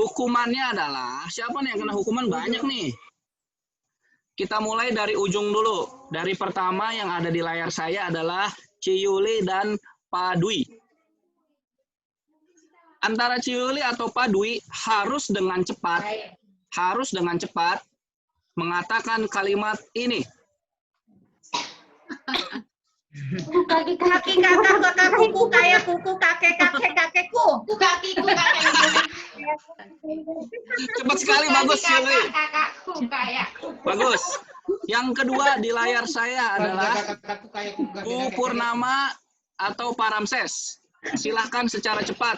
Hukumannya adalah, siapa nih yang kena hukuman? Banyak nih. Kita mulai dari ujung dulu. Dari pertama yang ada di layar saya adalah Ciyuli dan Pak Dwi. Antara Ciyuli atau Pak Dwi harus dengan cepat mengatakan kalimat ini. Kuku kaki kakak kuku kayak kuku kakekku. Kuku kakiku kakekku. Cepat sekali, bagus Ciyuli. Kakakku kayak Bagus. Yang kedua di layar saya adalah Bu Purnama atau Pak Ramses. Silakan secara cepat.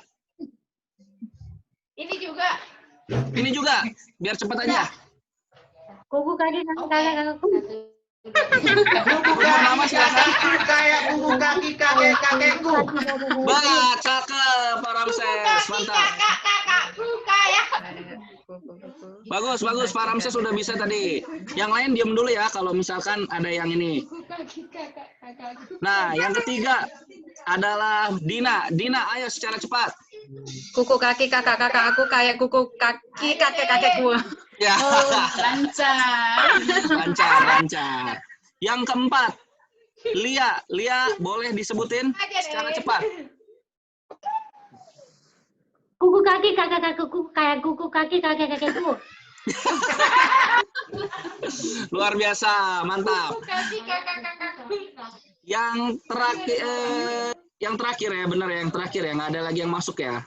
Ini juga, Biar cepat aja. kuku kaki kakakku. Bu Purnama silakan. Kayak kuku kaki kakekku. Bah, cakep Pak Ramses, mantap. Kakakku kayak. Bagus, Pak Ramses sudah bisa tadi. Yang lain diam dulu ya kalau misalkan ada yang ini. Nah, yang ketiga adalah Dina. Dina, ayo secara cepat. Kuku kaki kakak aku kayak kuku kaki kakekku. Ya. Lancar. Yang keempat, Lia boleh disebutin secara cepat. Kuku kaki kakakku kayak kuku kaki kakekku. Luar biasa, mantap. Kuku kaki kakakku. Yang terakhir ya, benar ya, yang terakhir ya, nggak ada lagi yang masuk ya.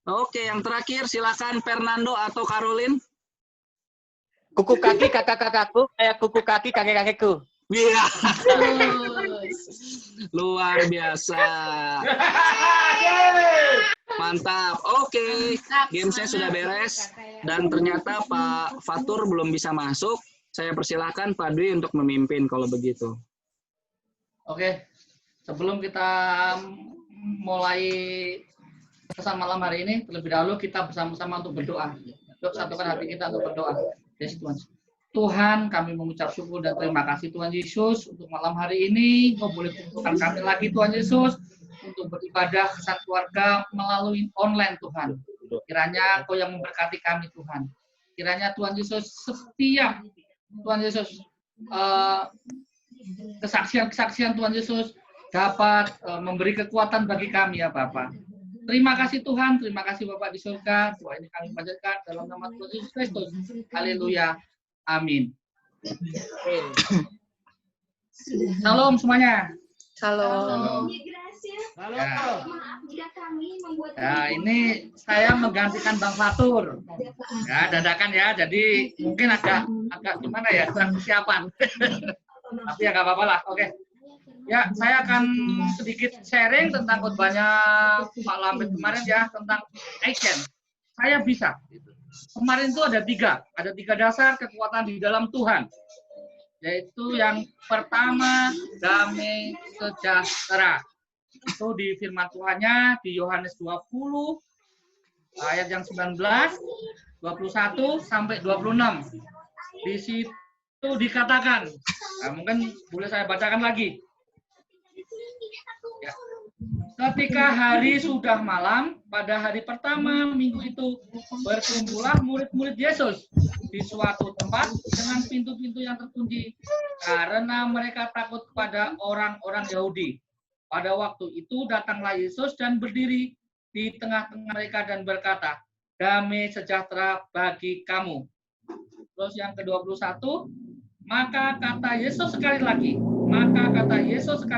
Oke, yang terakhir silakan Fernando atau Caroline. Kuku kaki kakakku kayak kuku kaki kakekku. Iya. Luar biasa. Mantap. Oke, gamesnya sudah beres dan ternyata Pak Fatur belum bisa masuk. Saya persilahkan Pak Dwi untuk memimpin kalau begitu. Oke, sebelum kita mulai pesan malam hari ini, terlebih dahulu kita bersama-sama untuk berdoa. Untuk satukan hati kita untuk berdoa. Yes, Tuhan. Tuhan, kami mengucap syukur dan terima kasih Tuhan Yesus untuk malam hari ini. Kau boleh kumpulkan kami lagi Tuhan Yesus untuk beribadah kesan keluarga melalui online Tuhan. Kiranya Kau yang memberkati kami Tuhan. Kiranya Tuhan Yesus setiap Tuhan Yesus kesaksian Tuhan Yesus dapat memberi kekuatan bagi kami ya Bapak. Terima kasih Tuhan, terima kasih Bapak di surga. Doa ini kami panjatkan dalam nama Tuhan Yesus Kristus. Haleluya. Amin. Salam semuanya. Salam. Ya, ini saya menggantikan Bang Fatur. Ya, dadakan ya. Jadi mungkin agak gimana ya, kurang persiapan. Tapi ya nggak apa-apa lah. Oke. Ya, saya akan sedikit sharing tentang khotbahnya Pak Lambert kemarin ya tentang action. Saya bisa. Kemarin itu ada tiga dasar kekuatan di dalam Tuhan. Yaitu yang pertama, damai sejahtera. Itu di firman Tuhannya di Yohanes 20 ayat yang 19, 21 sampai 26. Di situ dikatakan, nah, mungkin boleh saya bacakan lagi. Ya. Ketika hari sudah malam, pada hari pertama minggu itu, berkumpullah murid-murid Yesus di suatu tempat dengan pintu-pintu yang terkunci, karena mereka takut kepada orang-orang Yahudi. Pada waktu itu datanglah Yesus dan berdiri di tengah-tengah mereka dan berkata, damai sejahtera bagi kamu. Terus yang ke-21, maka kata Yesus sekali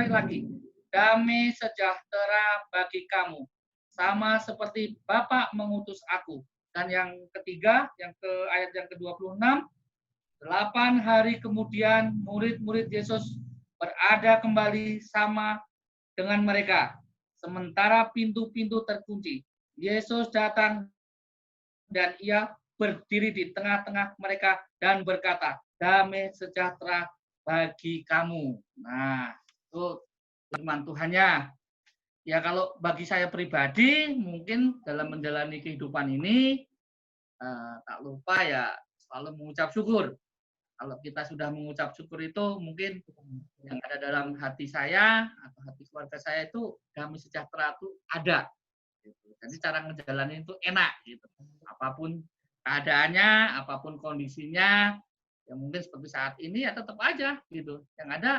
lagi, damai sejahtera bagi kamu, sama seperti Bapa mengutus aku. Dan yang ketiga, ayat yang ke-26, 8 hari kemudian murid-murid Yesus berada kembali sama dengan mereka, sementara pintu-pintu terkunci. Yesus datang dan ia berdiri di tengah-tengah mereka dan berkata, damai sejahtera bagi kamu. Nah, itu firman Tuhannya. Ya kalau bagi saya pribadi, mungkin dalam menjalani kehidupan ini, tak lupa ya selalu mengucap syukur. Kalau kita sudah mengucap syukur itu, mungkin yang ada dalam hati saya atau hati keluarga saya itu damai sejahtera itu ada. Gitu. Jadi cara ngejalanin itu enak gitu. Apapun keadaannya, apapun kondisinya, ya mungkin seperti saat ini ya tetap aja gitu. Yang ada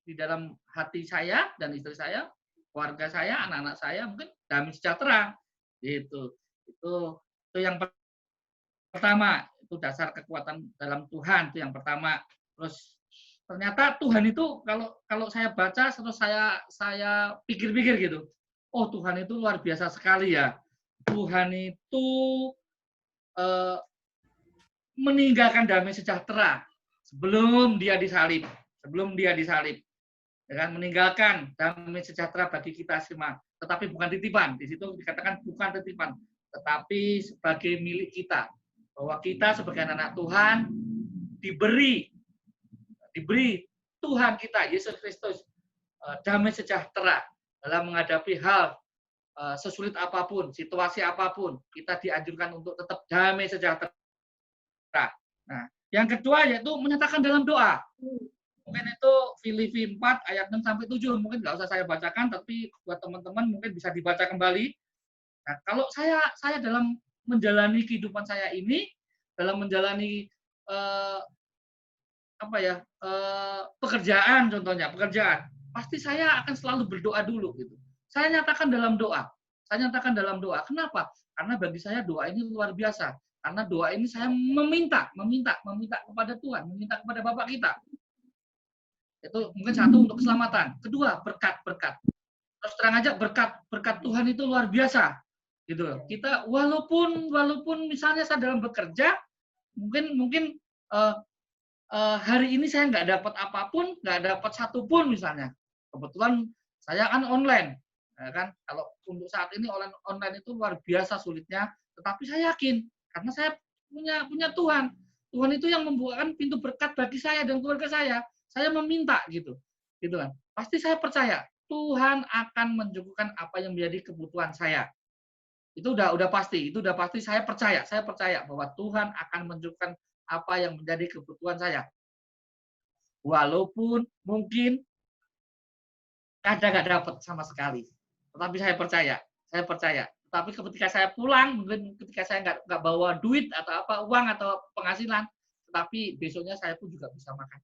di dalam hati saya dan istri saya, keluarga saya, anak-anak saya mungkin damai sejahtera gitu. Itu yang pertama, itu dasar kekuatan dalam Tuhan, itu yang pertama. Terus ternyata Tuhan itu kalau saya baca terus saya pikir-pikir gitu. Oh, Tuhan itu luar biasa sekali ya. Tuhan itu meninggalkan damai sejahtera sebelum dia disalib, ya kan, meninggalkan damai sejahtera bagi kita semua, tetapi bukan titipan. Di situ dikatakan bukan titipan, tetapi sebagai milik kita. Bahwa kita sebagai anak Tuhan diberi Tuhan kita Yesus Kristus damai sejahtera dalam menghadapi hal sesulit apapun, situasi apapun, kita dianjurkan untuk tetap damai sejahtera. Nah, yang kedua yaitu menyatakan dalam doa. Mungkin itu Filipi 4 ayat 6 sampai 7, mungkin nggak usah saya bacakan, tapi buat teman-teman mungkin bisa dibaca kembali. Nah, kalau saya dalam menjalani kehidupan saya ini, dalam menjalani pekerjaan, contohnya pekerjaan, pasti saya akan selalu berdoa dulu gitu. Saya nyatakan dalam doa. Kenapa? Karena bagi saya doa ini luar biasa. Karena doa ini saya meminta kepada Tuhan, meminta kepada Bapa kita. Itu mungkin satu untuk keselamatan. Kedua, berkat. Terus terang aja berkat Tuhan itu luar biasa. Gitu. Kita walaupun misalnya saya dalam bekerja, mungkin hari ini saya nggak dapat apapun, nggak dapat satupun misalnya. Kebetulan saya kan online, ya kan? Kalau untuk saat ini online itu luar biasa sulitnya, tetapi saya yakin karena saya punya Tuhan. Tuhan itu yang membukakan pintu berkat bagi saya dan keluarga saya. Saya meminta gitu kan. Pasti saya percaya Tuhan akan mencukupkan apa yang menjadi kebutuhan saya. Itu udah pasti saya percaya bahwa Tuhan akan mencukupkan apa yang menjadi kebutuhan saya. Walaupun mungkin kadang nggak dapat sama sekali, tetapi saya percaya. Tapi ketika saya pulang, mungkin ketika saya nggak bawa duit atau uang atau penghasilan, tetapi besoknya saya pun juga bisa makan.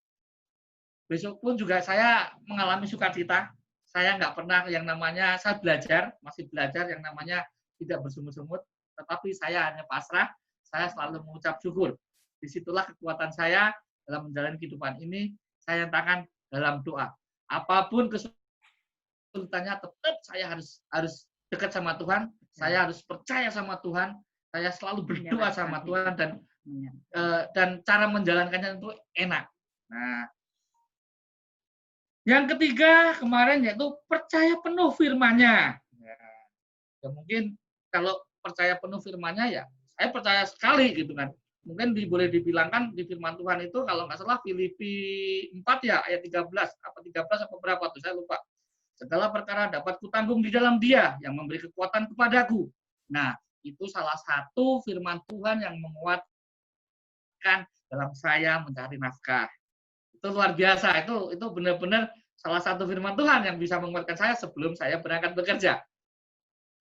Besok pun juga saya mengalami sukacita. Saya nggak pernah yang namanya saya masih belajar yang namanya tidak bersungut-sungut, tetapi saya hanya pasrah. Saya selalu mengucap syukur. Disitulah kekuatan saya dalam menjalani kehidupan ini. Saya nyatakan dalam doa. Apapun kesulitannya, tetap saya harus dekat sama Tuhan. Saya harus percaya sama Tuhan. Saya selalu berdoa sama Tuhan dan cara menjalankannya itu enak. Nah, yang ketiga kemarin yaitu percaya penuh firman-Nya. Ya, mungkin kalau percaya penuh firman-Nya ya saya percaya sekali gitu kan. Mungkin boleh dibilangkan di firman Tuhan itu kalau nggak salah Filipi 4 ya ayat 13 apa berapa tuh saya lupa. Segala perkara dapat kutanggung di dalam Dia yang memberi kekuatan kepadaku. Nah, itu salah satu firman Tuhan yang menguatkan dalam saya mencari nafkah. Itu luar biasa. Itu benar-benar salah satu firman Tuhan yang bisa menguatkan saya sebelum saya berangkat bekerja.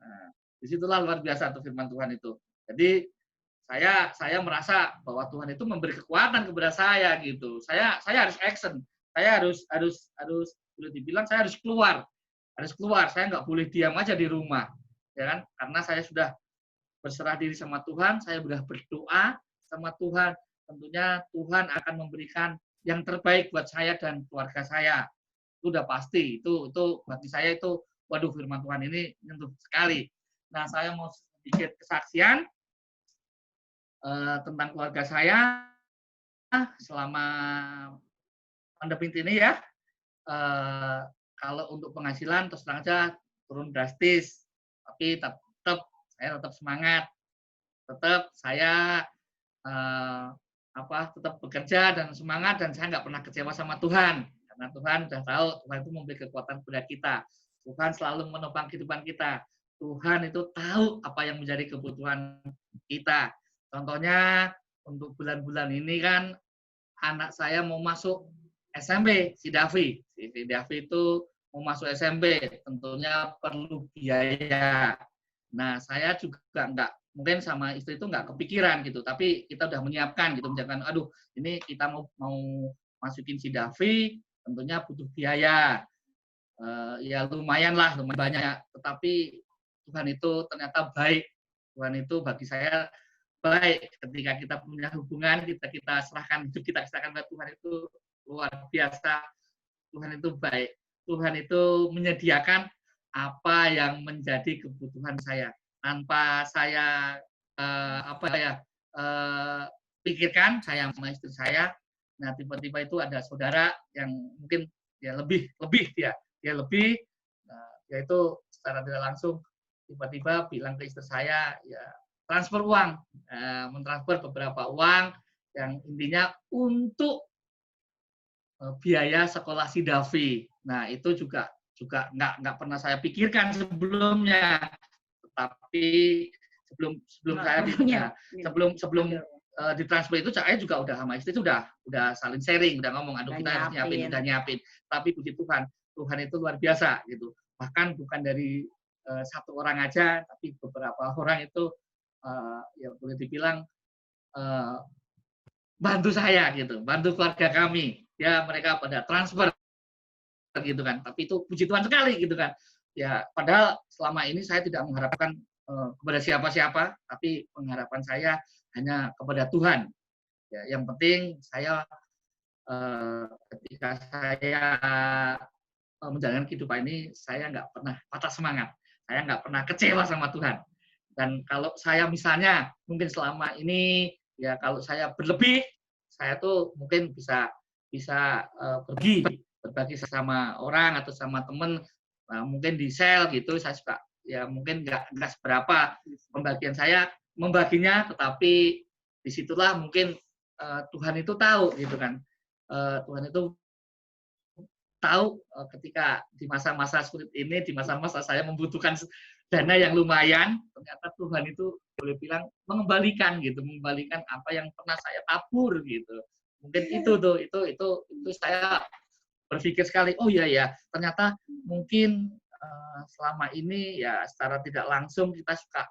Nah, disitulah luar biasa tuh firman Tuhan itu. Jadi saya merasa bahwa Tuhan itu memberi kekuatan kepada saya gitu. Saya harus action. Saya harus boleh dibilang saya harus keluar. Saya nggak boleh diam aja di rumah, ya kan? Karena saya sudah berserah diri sama Tuhan, saya sudah berdoa sama Tuhan. Tentunya Tuhan akan memberikan yang terbaik buat saya dan keluarga saya. Itu udah pasti. Itu bagi saya itu, waduh firman Tuhan ini nyentuh sekali. Nah, saya mau sedikit kesaksian tentang keluarga saya selama pandemi ini ya. Kalau untuk penghasilan terus terang aja turun drastis, tapi saya tetap semangat, saya tetap bekerja dan semangat, dan saya nggak pernah kecewa sama Tuhan karena Tuhan sudah tahu Tuhan itu memberi kekuatan kepada kita. Tuhan selalu menopang kehidupan kita. Tuhan itu tahu apa yang menjadi kebutuhan kita. Contohnya untuk bulan-bulan ini kan anak saya mau masuk SMP, si Davi itu mau masuk SMP, tentunya perlu biaya. Nah, saya juga nggak, mungkin sama istri itu nggak kepikiran gitu, tapi kita udah menyiapkan gitu, misalkan, aduh, ini kita mau masukin si Davi, tentunya butuh biaya, ya lumayan lah, lumayan banyak, tetapi Tuhan itu ternyata baik, Tuhan itu bagi saya baik. Ketika kita punya hubungan, kita serahkan hidup kita serahkan ke Tuhan, itu luar biasa. Tuhan itu baik. Tuhan itu menyediakan apa yang menjadi kebutuhan saya tanpa saya pikirkan. Saya sama istri saya, nah tiba-tiba itu ada saudara yang mungkin dia lebih dia lebih, yaitu secara tidak langsung tiba-tiba bilang ke istri saya, ya transfer uang, mentransfer beberapa uang yang intinya untuk biaya sekolah si Davi. Nah, itu juga nggak pernah saya pikirkan sebelumnya. Tetapi sebelum ditransfer itu saya juga udah sama istri udah saling sharing, udah ngomong, aduh kita harus nyiapin. Tapi puji Tuhan, Tuhan itu luar biasa gitu. Bahkan bukan dari satu orang aja, tapi beberapa orang itu ya boleh dibilang bantu saya gitu, bantu keluarga kami. Ya mereka pada transfer gitu kan. Tapi itu puji Tuhan sekali gitu kan. Ya padahal selama ini saya tidak mengharapkan kepada siapa-siapa, tapi pengharapan saya hanya kepada Tuhan. Ya, yang penting saya ketika saya menjalankan kehidupan ini, saya nggak pernah patah semangat, saya nggak pernah kecewa sama Tuhan. Dan kalau saya misalnya mungkin selama ini ya kalau saya berlebih, saya tuh mungkin bisa berbagi sama orang atau sama temen, mungkin di sel gitu, saya suka ya mungkin nggak seberapa pembagian saya membaginya, tetapi disitulah mungkin Tuhan itu tahu gitu kan, Tuhan itu tahu ketika di masa-masa sulit ini, di masa-masa saya membutuhkan dana yang lumayan, ternyata Tuhan itu boleh bilang mengembalikan apa yang pernah saya tabur gitu. Mungkin itu saya berpikir sekali, oh iya ya, ternyata mungkin selama ini ya secara tidak langsung kita suka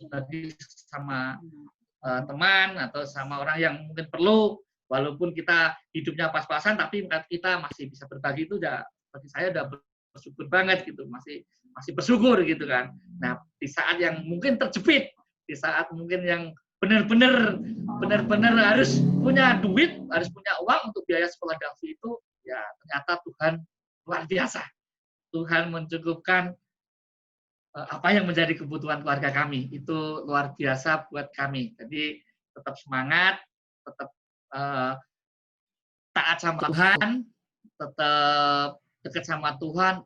berbagi sama teman atau sama orang yang mungkin perlu, walaupun kita hidupnya pas-pasan, tapi kita masih bisa berbagi, itu udah bagi saya udah bersyukur banget gitu, masih bersyukur gitu kan. Nah di saat yang mungkin terjepit, di saat mungkin yang benar-benar harus punya duit, harus punya uang untuk biaya sekolah Davi itu, ya ternyata Tuhan luar biasa. Tuhan mencukupkan apa yang menjadi kebutuhan keluarga kami. Itu luar biasa buat kami. Jadi tetap semangat, tetap taat sama Tuhan, tetap dekat sama Tuhan,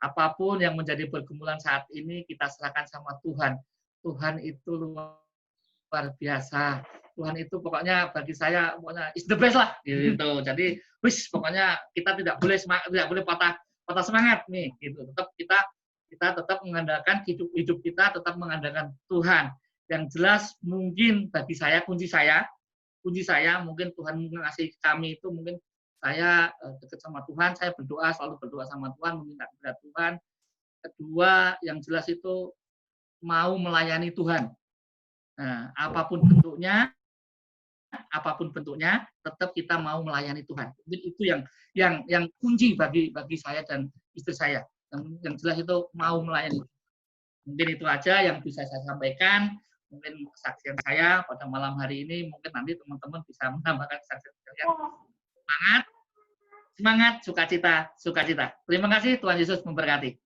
apapun yang menjadi pergumulan saat ini kita serahkan sama Tuhan. Tuhan itu luar biasa. Tuhan itu pokoknya bagi saya pokoknya is the best lah gitu. Jadi pokoknya kita tidak boleh patah semangat nih gitu. Tetap kita tetap mengandalkan hidup kita tetap mengandalkan Tuhan. Yang jelas mungkin bagi saya kunci saya mungkin Tuhan mengasih kami itu, mungkin saya dekat sama Tuhan, saya selalu berdoa sama Tuhan, meminta kepada Tuhan. Kedua, yang jelas itu mau melayani Tuhan. Nah, apapun bentuknya, tetap kita mau melayani Tuhan. Itu yang kunci bagi saya dan istri saya. Yang jelas itu mau melayani. Mungkin itu aja yang bisa saya sampaikan. Mungkin kesaksian saya pada malam hari ini. Mungkin nanti teman-teman bisa menambahkan kesaksian kalian. Semangat, sukacita. Terima kasih, Tuhan Yesus memberkati.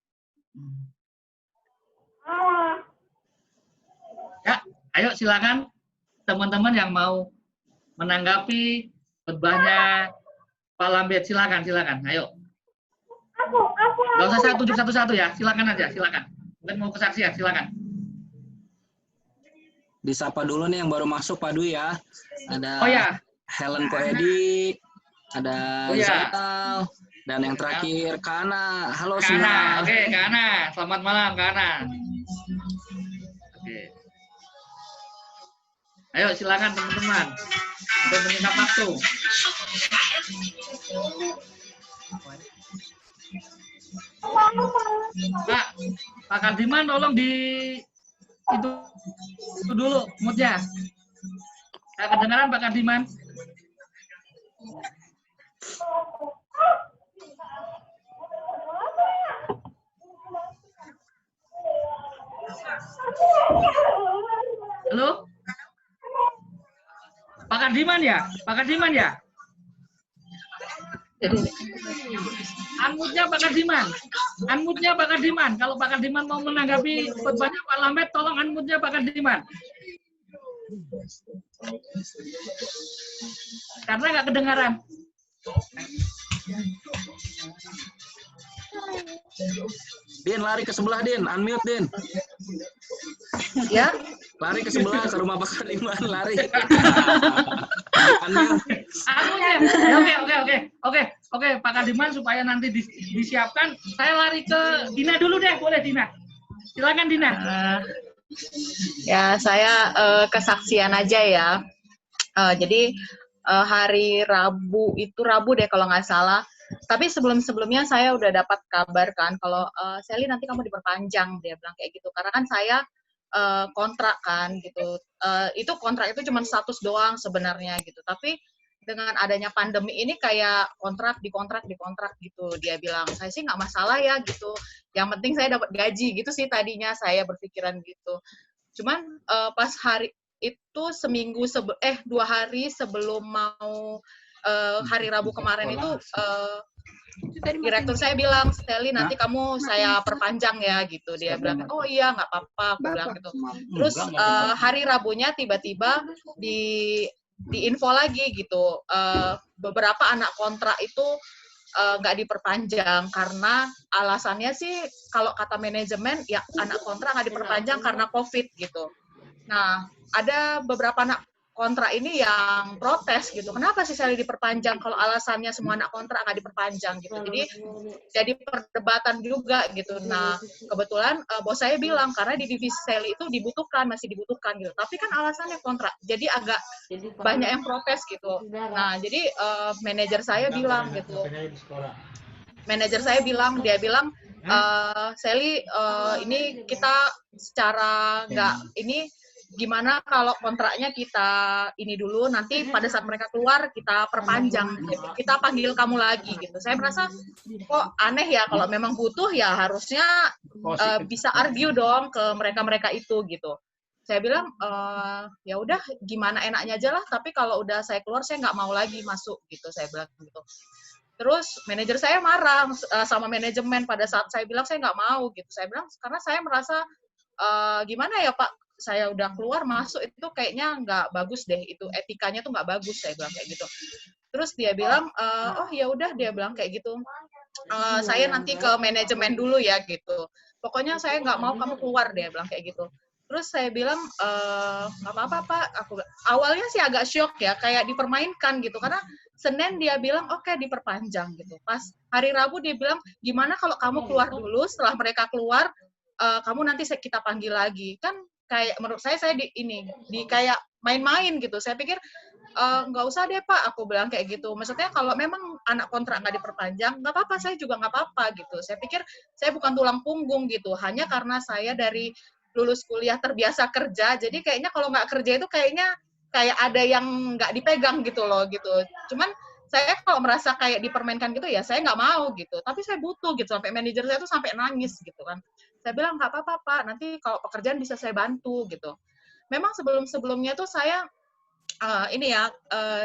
Ya, ayo silakan teman-teman yang mau menanggapi khotbahnya Pak Lambert, silakan. Ayo. Gak usah saya tunjuk satu-satu ya, silakan aja, silakan. Mungkin mau kesaksian, silakan. Disapa dulu nih yang baru masuk Pak Dwi ya. Ada Helen Koedi, ada Zainal, dan yang terakhir Kana. Halo semua. Oke, Kana. Selamat malam, Kana. Oke. Ayo silakan teman-teman. Untuk menyingkat waktu. Pak Kardiman tolong di itu dulu moodnya. Nggak kedengaran Pak Kardiman. Halo? Pak Kardiman ya? Pak Kardiman ya? Unmute-nya Pak Kardiman. Unmute-nya Pak Kardiman. Kalau Pak Kardiman mau menanggapi khotbahnya Pak Lamet, tolong unmute-nya Pak Kardiman. Karena nggak kedengaran. Din, lari ke sebelah, Din. Unmute, Din. Ya, Lari ke sebelah, ke rumah Pak Kardiman, lari. Unmute. Oke, Pak Kardiman supaya nanti disiapkan, saya lari ke Dina dulu deh, boleh Dina? Silakan Dina. ya saya kesaksian aja ya. Jadi hari Rabu itu Rabu deh kalau nggak salah. Tapi sebelumnya saya udah dapat kabar kan kalau Sally nanti kamu diperpanjang, dia bilang kayak gitu. Karena kan saya kontrak kan gitu. Itu kontrak itu cuma status doang sebenarnya gitu. Tapi dengan adanya pandemi ini kayak kontrak gitu. Dia bilang, saya sih nggak masalah ya gitu. Yang penting saya dapat gaji gitu sih tadinya saya berpikiran gitu. Cuman pas hari itu 2 hari sebelum mau hari Rabu kemarin itu direktur saya bilang, Sally nanti kamu saya perpanjang ya gitu. Dia bilang, oh iya nggak apa-apa, aku bilang gitu. Terus hari Rabunya tiba-tiba di info lagi gitu, beberapa anak kontrak itu nggak diperpanjang karena alasannya sih kalau kata manajemen ya anak kontrak nggak diperpanjang karena COVID gitu. Nah, ada beberapa anak kontrak ini yang protes gitu. Kenapa sih Sally diperpanjang kalau alasannya semua anak kontrak nggak diperpanjang gitu. Jadi perdebatan juga gitu. Nah, kebetulan bos saya bilang karena di divisi Sally itu masih dibutuhkan gitu. Tapi kan alasannya kontrak. Jadi agak banyak yang protes gitu. Nah, jadi manajer saya bilang gitu. Dia bilang, Sally, ini kita secara gimana kalau kontraknya kita ini dulu, nanti pada saat mereka keluar kita perpanjang, kita panggil kamu lagi gitu. Saya merasa kok aneh ya, kalau memang butuh ya harusnya bisa argue dong ke mereka itu gitu. Saya bilang ya udah gimana enaknya aja lah, tapi kalau udah saya keluar saya nggak mau lagi masuk gitu, saya bilang gitu. Terus manajer saya marah sama manajemen pada saat saya bilang saya nggak mau gitu. Saya bilang karena saya merasa gimana ya Pak, saya udah keluar masuk itu kayaknya nggak bagus deh, itu etikanya tuh nggak bagus, saya bilang kayak gitu. Terus dia bilang oh ya udah, dia bilang kayak gitu, saya nanti ke manajemen dulu ya gitu, pokoknya saya nggak mau kamu keluar, dia bilang kayak gitu. Terus saya bilang nggak apa-apa Pak, aku awalnya sih agak shock ya, kayak dipermainkan gitu, karena Senin dia bilang oke, diperpanjang gitu, pas hari Rabu dia bilang gimana kalau kamu keluar dulu, setelah mereka keluar kamu nanti kita panggil lagi. Kan kayak menurut saya di kayak main-main gitu. Saya pikir nggak usah deh Pak, aku bilang kayak gitu. Maksudnya kalau memang anak kontrak nggak diperpanjang, nggak apa-apa, saya juga nggak apa-apa gitu. Saya pikir saya bukan tulang punggung gitu, hanya karena saya dari lulus kuliah terbiasa kerja, jadi kayaknya kalau nggak kerja itu kayaknya kayak ada yang nggak dipegang gitu loh gitu. Cuman saya kalau merasa kayak dipermainkan gitu ya saya nggak mau gitu, tapi saya butuh gitu, sampai manajer saya tuh sampai nangis gitu kan. Saya bilang nggak apa-apa Pak, nanti kalau pekerjaan bisa saya bantu gitu. Memang sebelumnya tuh saya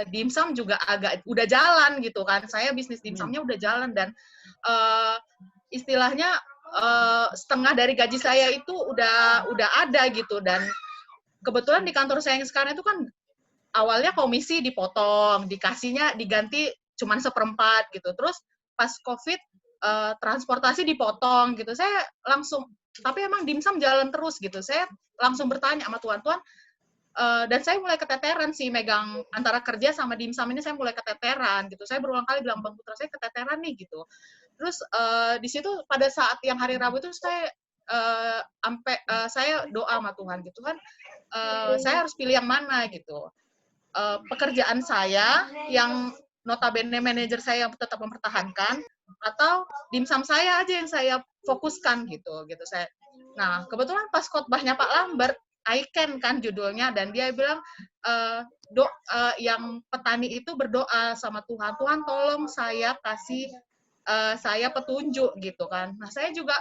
dimsum juga agak udah jalan gitu kan, saya bisnis dimsumnya udah jalan, dan istilahnya setengah dari gaji saya itu udah ada gitu. Dan kebetulan di kantor saya yang sekarang itu kan awalnya komisi dipotong, dikasihnya diganti cuman 1/4 gitu. Terus pas COVID transportasi dipotong gitu. Saya langsung, tapi emang dimsum jalan terus gitu. Saya langsung bertanya sama Tuan, dan saya mulai keteteran sih megang antara kerja sama dimsum ini, saya mulai keteteran gitu. Saya berulang kali bilang, Bang Putra, saya keteteran nih gitu. Terus di situ pada saat yang hari Rabu itu saya saya doa sama Tuhan gitu kan, saya harus pilih yang mana gitu. Pekerjaan saya yang notabene manajer saya yang tetap mempertahankan, atau dimsum saya aja yang saya fokuskan gitu saya. Nah, kebetulan pas khotbahnya Pak Lambert, I Can kan judulnya, dan dia bilang yang petani itu berdoa sama Tuhan, Tuhan tolong saya kasih saya petunjuk gitu kan. Nah, saya juga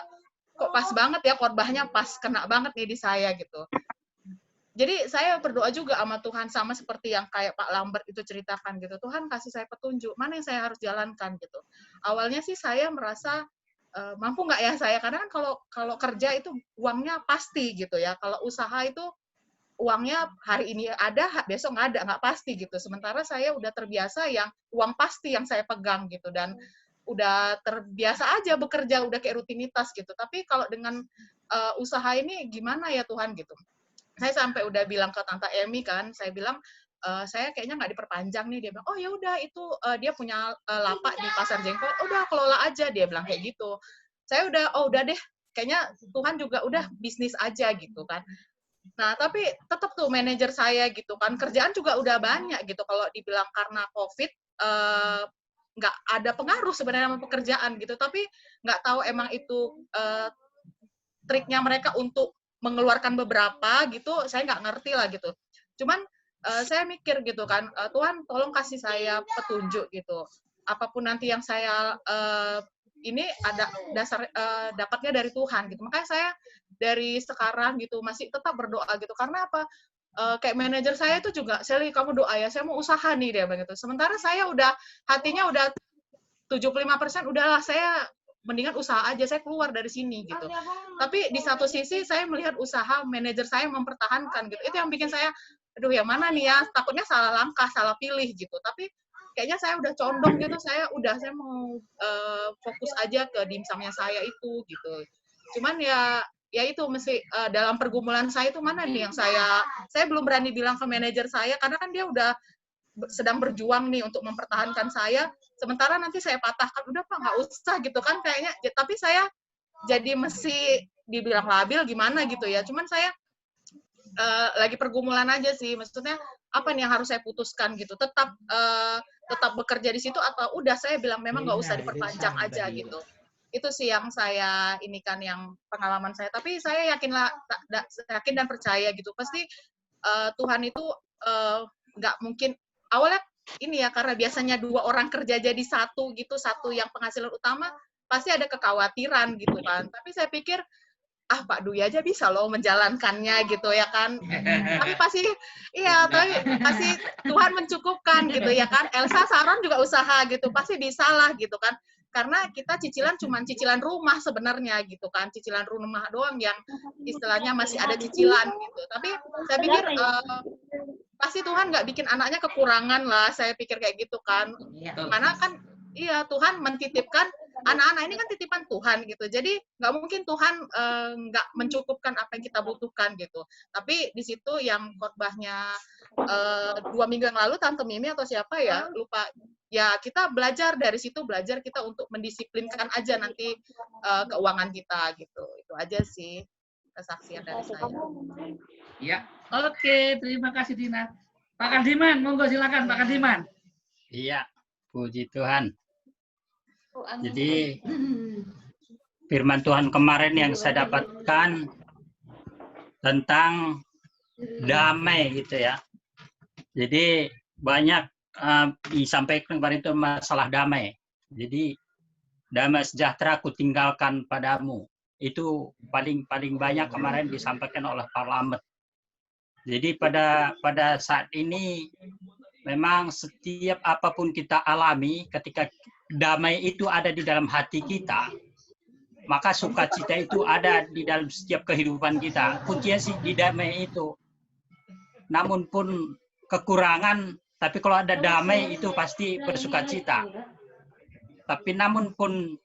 kok pas banget ya khotbahnya, pas kena banget nih di saya gitu. Jadi saya berdoa juga sama Tuhan, sama seperti yang kayak Pak Lambert itu ceritakan gitu. Tuhan kasih saya petunjuk, mana yang saya harus jalankan gitu. Awalnya sih saya merasa mampu nggak ya saya, karena kan kalau kerja itu uangnya pasti gitu ya. Kalau usaha itu uangnya hari ini ada, besok nggak pasti gitu. Sementara saya udah terbiasa yang uang pasti yang saya pegang gitu, dan udah terbiasa aja bekerja, udah kayak rutinitas gitu. Tapi kalau dengan usaha ini gimana ya Tuhan gitu. Saya sampai udah bilang ke Tante Emi kan, saya bilang saya kayaknya nggak diperpanjang nih. Dia bilang, oh ya udah itu dia punya lapak di Pasar Jengkol, udah kelola aja, dia bilang kayak gitu. Saya udah deh, kayaknya Tuhan juga udah bisnis aja gitu kan. Nah tapi tetap tuh manajer saya gitu kan, kerjaan juga udah banyak gitu. Kalau dibilang karena COVID nggak ada pengaruh sebenarnya sama pekerjaan gitu, tapi nggak tahu emang itu triknya mereka untuk mengeluarkan beberapa gitu, saya nggak ngerti lah gitu. Cuman saya mikir gitu kan, Tuhan tolong kasih saya petunjuk gitu. Apapun nanti yang saya ini ada dasar dapatnya dari Tuhan gitu. Makanya saya dari sekarang gitu masih tetap berdoa gitu. Karena apa? Kayak manajer saya itu juga, Sally kamu doa ya, saya mau usaha nih dia begitu. Sementara saya udah hatinya udah 75%, udahlah saya mendingan usaha aja, saya keluar dari sini gitu. Tapi di satu sisi saya melihat usaha manajer saya mempertahankan gitu. Itu yang bikin saya, aduh yang mana nih ya, takutnya salah langkah, salah pilih gitu. Tapi kayaknya saya udah condong gitu, saya mau fokus aja ke dimsumnya saya itu gitu. Cuman ya itu mesti dalam pergumulan saya itu mana nih yang saya belum berani bilang ke manajer saya, karena kan dia udah sedang berjuang nih untuk mempertahankan saya, sementara nanti saya patahkan, udah Pak nggak usah gitu kan kayaknya. Tapi saya jadi mesti dibilang labil gimana gitu ya. Cuman saya lagi pergumulan aja sih, maksudnya apa nih yang harus saya putuskan gitu, tetap bekerja di situ atau udah saya bilang memang nggak usah diperpanjang aja gitu. Itu sih yang saya ini kan yang pengalaman saya. Tapi saya yakin dan percaya gitu, pasti Tuhan itu nggak mungkin awalnya ini ya, karena biasanya 2 orang kerja jadi satu gitu, satu yang penghasilan utama, pasti ada kekhawatiran gitu kan. Tapi saya pikir Pak Dwi aja bisa loh menjalankannya gitu ya kan. Tapi pasti Tuhan mencukupkan gitu ya kan. Elsa Saron juga usaha gitu, pasti bisa lah gitu kan. Karena kita cicilan cuma cicilan rumah sebenarnya gitu kan, cicilan rumah doang yang istilahnya masih ada cicilan gitu. Tapi saya pikir pasti Tuhan nggak bikin anaknya kekurangan lah, saya pikir kayak gitu kan. Karena kan Tuhan mentitipkan anak-anak ini kan titipan Tuhan gitu. Jadi nggak mungkin Tuhan nggak mencukupkan apa yang kita butuhkan gitu. Tapi di situ yang khotbahnya 2 minggu yang lalu Tante Mimi atau siapa ya, lupa. Ya kita belajar dari situ, belajar kita untuk mendisiplinkan aja nanti keuangan kita gitu. Itu aja sih kesaksian dari saya. Ya, oke, terima kasih Dina. Pak Kardiman, monggo silakan Pak Kardiman. Iya, puji Tuhan. Jadi firman Tuhan kemarin yang saya dapatkan tentang damai gitu ya. Jadi banyak disampaikan kemarin itu masalah damai. Jadi damai sejahtera aku tinggalkan padamu. Itu paling banyak kemarin disampaikan oleh Pak Lambert. Jadi pada saat ini memang setiap apapun kita alami, ketika damai itu ada di dalam hati kita, maka sukacita itu ada di dalam setiap kehidupan kita. Kuncinya sih di damai itu. Namun pun kekurangan, tapi kalau ada damai itu pasti bersukacita. Tapi namun pun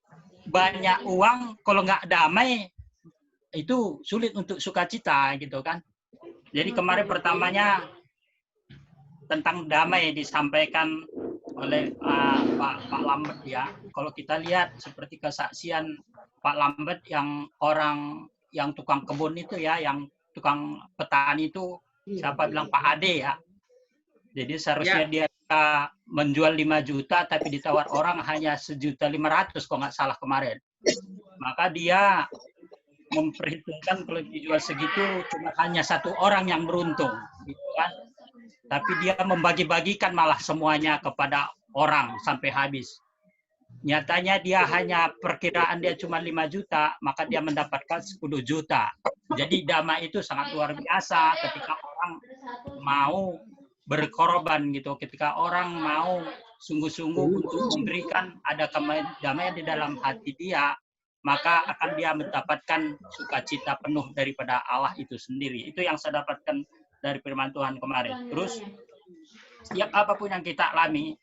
banyak uang, kalau nggak damai itu sulit untuk sukacita gitu kan. Jadi kemarin pertamanya tentang damai disampaikan oleh Pak Lambert ya. Kalau kita lihat seperti kesaksian Pak Lambert yang orang yang tukang kebun itu ya, yang tukang petani itu siapa bilang Pak Ade ya. Jadi seharusnya dia ketika menjual 5 juta tapi ditawar orang hanya 1.500.000 kalau nggak salah kemarin. Maka dia memperhitungkan kalau dijual segitu cuma hanya 1 orang yang beruntung, gitu kan? Tapi dia membagi-bagikan malah semuanya kepada orang sampai habis. Nyatanya dia hanya perkiraan dia cuma 5 juta, maka dia mendapatkan 10 juta. Jadi damai itu sangat luar biasa ketika orang mau berkorban gitu, ketika orang mau sungguh-sungguh untuk memberikan ada damai di dalam hati dia, maka akan dia mendapatkan sukacita penuh daripada Allah itu sendiri. Itu yang saya dapatkan dari firman Tuhan kemarin. Terus setiap apapun yang kita alami,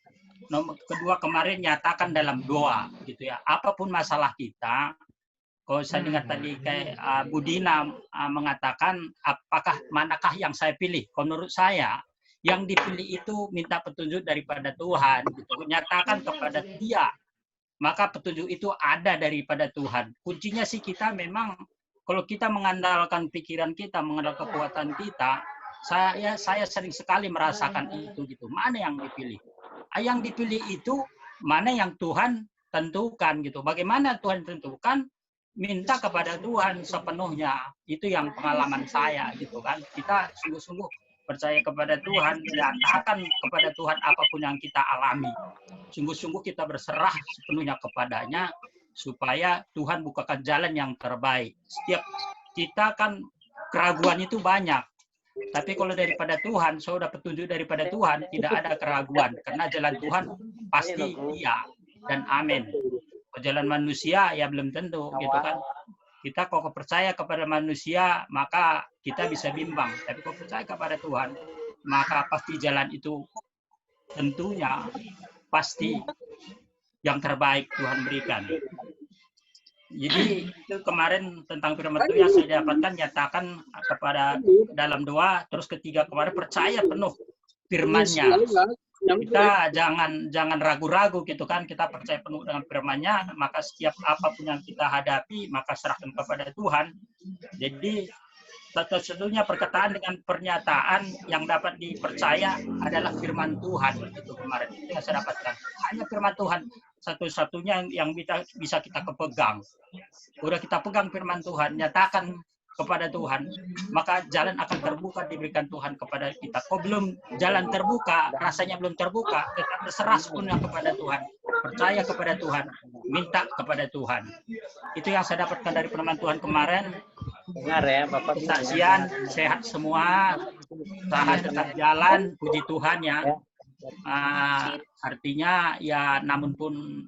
nomor kedua kemarin nyatakan dalam doa gitu ya. Apapun masalah kita, kalau saya dengar tadi kayak Budina mengatakan apakah manakah yang saya pilih? Menurut saya yang dipilih itu minta petunjuk daripada Tuhan, gitu. Nyatakan kepada Dia, maka petunjuk itu ada daripada Tuhan. Kuncinya sih kita memang kalau kita mengandalkan pikiran kita, mengandalkan kekuatan kita, saya sering sekali merasakan itu gitu. Mana yang dipilih? Yang dipilih itu mana yang Tuhan tentukan gitu. Bagaimana Tuhan tentukan? Minta kepada Tuhan sepenuhnya. Itu yang pengalaman saya gitu kan. Kita sungguh-sungguh percaya kepada Tuhan, nyatakan kepada Tuhan apapun yang kita alami. Sungguh-sungguh kita berserah sepenuhnya kepadanya supaya Tuhan bukakan jalan yang terbaik. Setiap kita kan keraguan itu banyak. Tapi kalau daripada Tuhan, saya sudah petunjuk daripada Tuhan, tidak ada keraguan. Karena jalan Tuhan pasti iya dan amin. Jalan manusia ya belum tentu, gitu kan. Kita kalau percaya kepada manusia, maka kita bisa bimbang. Tapi kalau percaya kepada Tuhan, maka pasti jalan itu tentunya pasti yang terbaik Tuhan berikan. Jadi itu kemarin tentang firman Tuhan yang saya dapatkan, nyatakan kepada dalam doa, terus ketiga kemarin percaya penuh firman-Nya. Kita jangan ragu-ragu gitu kan, kita percaya penuh dengan firman-Nya, maka setiap apapun yang kita hadapi, maka serahkan kepada Tuhan. Jadi satu-satunya perkataan dengan pernyataan yang dapat dipercaya adalah firman Tuhan. Itu kemarin itu yang saya dapatkan. Hanya firman Tuhan satu-satunya yang bisa kita pegang. Udah kita pegang firman Tuhan, nyatakan kepada Tuhan, maka jalan akan terbuka diberikan Tuhan kepada kita. Kok belum jalan terbuka, rasanya belum terbuka, tetap berserah sepenuhnya kepada Tuhan. Percaya kepada Tuhan, minta kepada Tuhan. Itu yang saya dapatkan dari firman Tuhan kemarin. Dengar ya, Bapak. Kesaksian, sehat semua, usaha tetap jalan, puji Tuhan ya. Artinya ya namun pun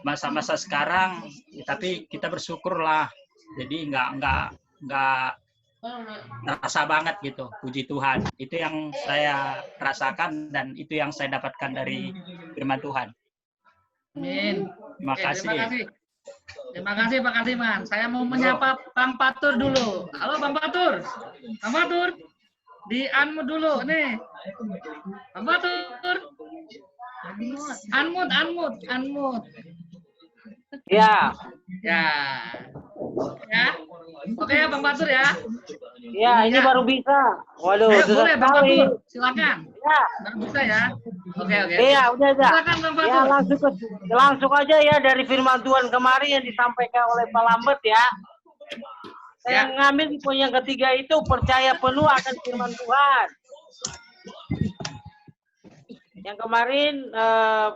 masa-masa sekarang, tapi kita bersyukurlah. Jadi nggak terasa banget gitu, puji Tuhan. Itu yang saya rasakan dan itu yang saya dapatkan dari firman Tuhan. Amin. Terima kasih. Terima kasih Pak Kasiman. Saya mau menyapa Bang Patur dulu. Halo Bang Patur. Bang Patur. Di unmute dulu nih. Bang Patur. Unmute. Ya. Ya. Oke ya Bang Patur ya. Ya, ini baru bisa. Waduh, Ayo, susah boleh Bang sekali. Patur. Silakan. Ya. Baru bisa ya. Oke. Iya, udah. Silakan Bang Patur. Ya, langsung aja ya dari firman Tuhan kemarin yang disampaikan oleh Pak Lambert ya. Saya ngambil di poin yang ketiga itu percaya penuh akan firman Tuhan. Yang kemarin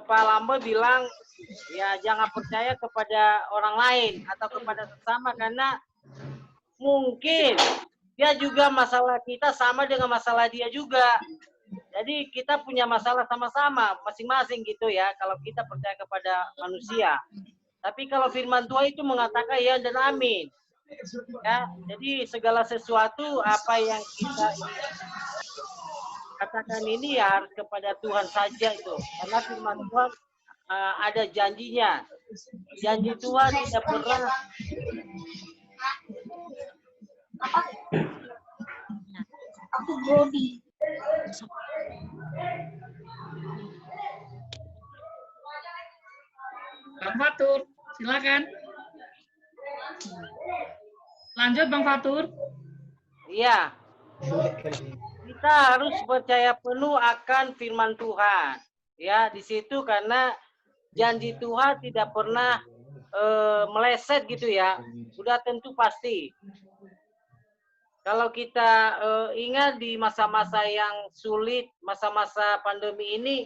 Pak Lambert bilang ya jangan percaya kepada orang lain atau kepada sesama karena mungkin dia juga masalah kita sama dengan masalah dia juga. Jadi kita punya masalah sama-sama masing-masing gitu ya kalau kita percaya kepada manusia. Tapi kalau firman Tuhan itu mengatakan ya dan amin. Ya, jadi segala sesuatu apa yang kita katakan ini ya harus kepada Tuhan saja itu. Karena firman Tuhan ada janjinya. Janji Tuhan tidak pernah aku grogi. Bang Fatur, silakan. Lanjut Bang Fatur. iya. kita harus percaya penuh akan firman Tuhan. Ya, di situ karena janji Tuhan tidak pernah meleset gitu ya. Sudah tentu pasti. Kalau kita ingat di masa-masa yang sulit, masa-masa pandemi ini,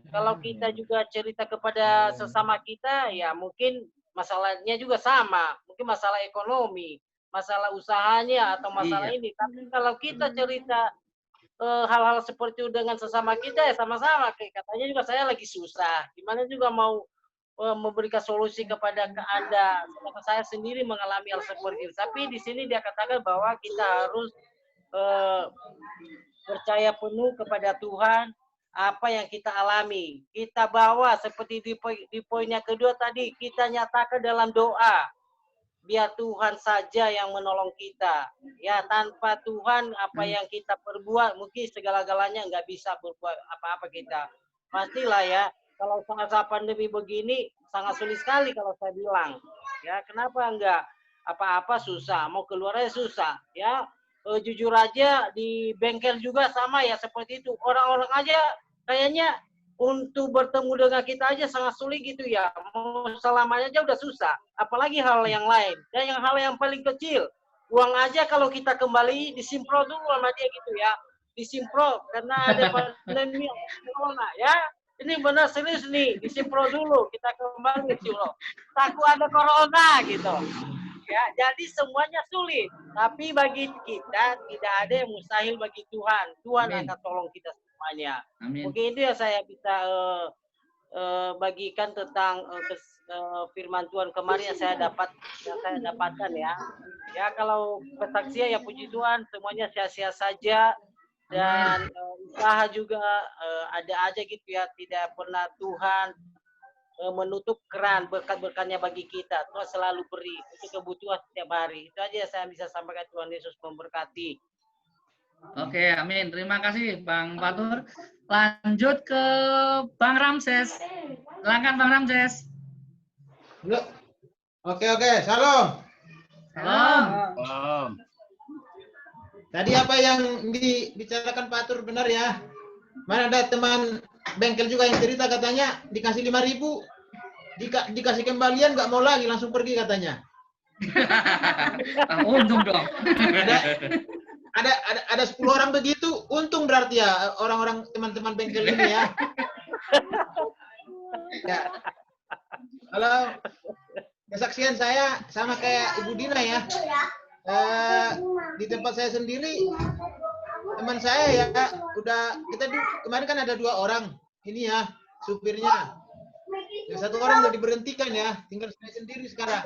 kalau kita juga cerita kepada sesama kita, ya mungkin masalahnya juga sama. Mungkin masalah ekonomi, masalah usahanya, atau masalah ini. Tapi kalau kita cerita hal-hal seperti itu dengan sesama kita, ya sama-sama. Kayak katanya juga saya lagi susah. Gimana juga mau memberikan solusi kepada Anda. Sedangkan saya sendiri mengalami hal seperti itu. Tapi di sini dia katakan bahwa kita harus percaya penuh kepada Tuhan apa yang kita alami. Kita bawa seperti di poin yang kedua tadi, kita nyatakan dalam doa. Biar Tuhan saja yang menolong kita. Ya, tanpa Tuhan apa yang kita perbuat, mungkin segala-galanya nggak bisa berbuat apa-apa kita. Pastilah ya, kalau saat pandemi begini sangat sulit sekali kalau saya bilang. Ya, kenapa enggak? Apa-apa susah, mau keluar aja susah. Ya, jujur aja di bengkel juga sama ya seperti itu. Orang-orang aja kayaknya untuk bertemu dengan kita aja sangat sulit gitu ya. Mau selamanya aja udah susah. Apalagi hal yang lain. Dan yang hal yang paling kecil, uang aja kalau kita kembali disimprot dulu sama dia gitu ya. Disimprot karena ada pandemi corona ya. Ini benar serius nih, disimprot dulu, kita kembali dulu. Takut ada corona gitu. Ya, jadi semuanya sulit. Tapi bagi kita tidak ada yang mustahil bagi Tuhan. Tuhan akan tolong kita semuanya. Amin. Mungkin itu yang saya bisa bagikan tentang firman Tuhan kemarin yang saya dapatkan ya. Ya kalau kesaksian ya puji Tuhan semuanya sia-sia saja. Dan usaha juga ada aja gitu ya, tidak pernah Tuhan menutup keran berkat-berkatnya bagi kita. Tuhan selalu beri untuk kebutuhan setiap hari. Itu aja yang saya bisa sampaikan. Tuhan Yesus memberkati. Oke, amin. Terima kasih Bang Fatur. Lanjut ke Bang Ramses. Silakan Bang Ramses. Oke, salam. Salam. Tadi apa yang dibicarakan Pak Tur benar ya. Mana ada teman bengkel juga yang cerita katanya dikasih 5.000, dikasih kembalian nggak mau lagi, langsung pergi katanya. Untung dong. Ada 10 orang begitu, untung berarti ya orang-orang teman-teman bengkel ini ya. Ya. Kalau kesaksian saya sama kayak Ibu Dina ya. Di tempat saya sendiri, teman saya ya kemarin kan ada 2 orang ini ya supirnya. Yang 1 orang udah diberhentikan ya, tinggal saya sendiri sekarang.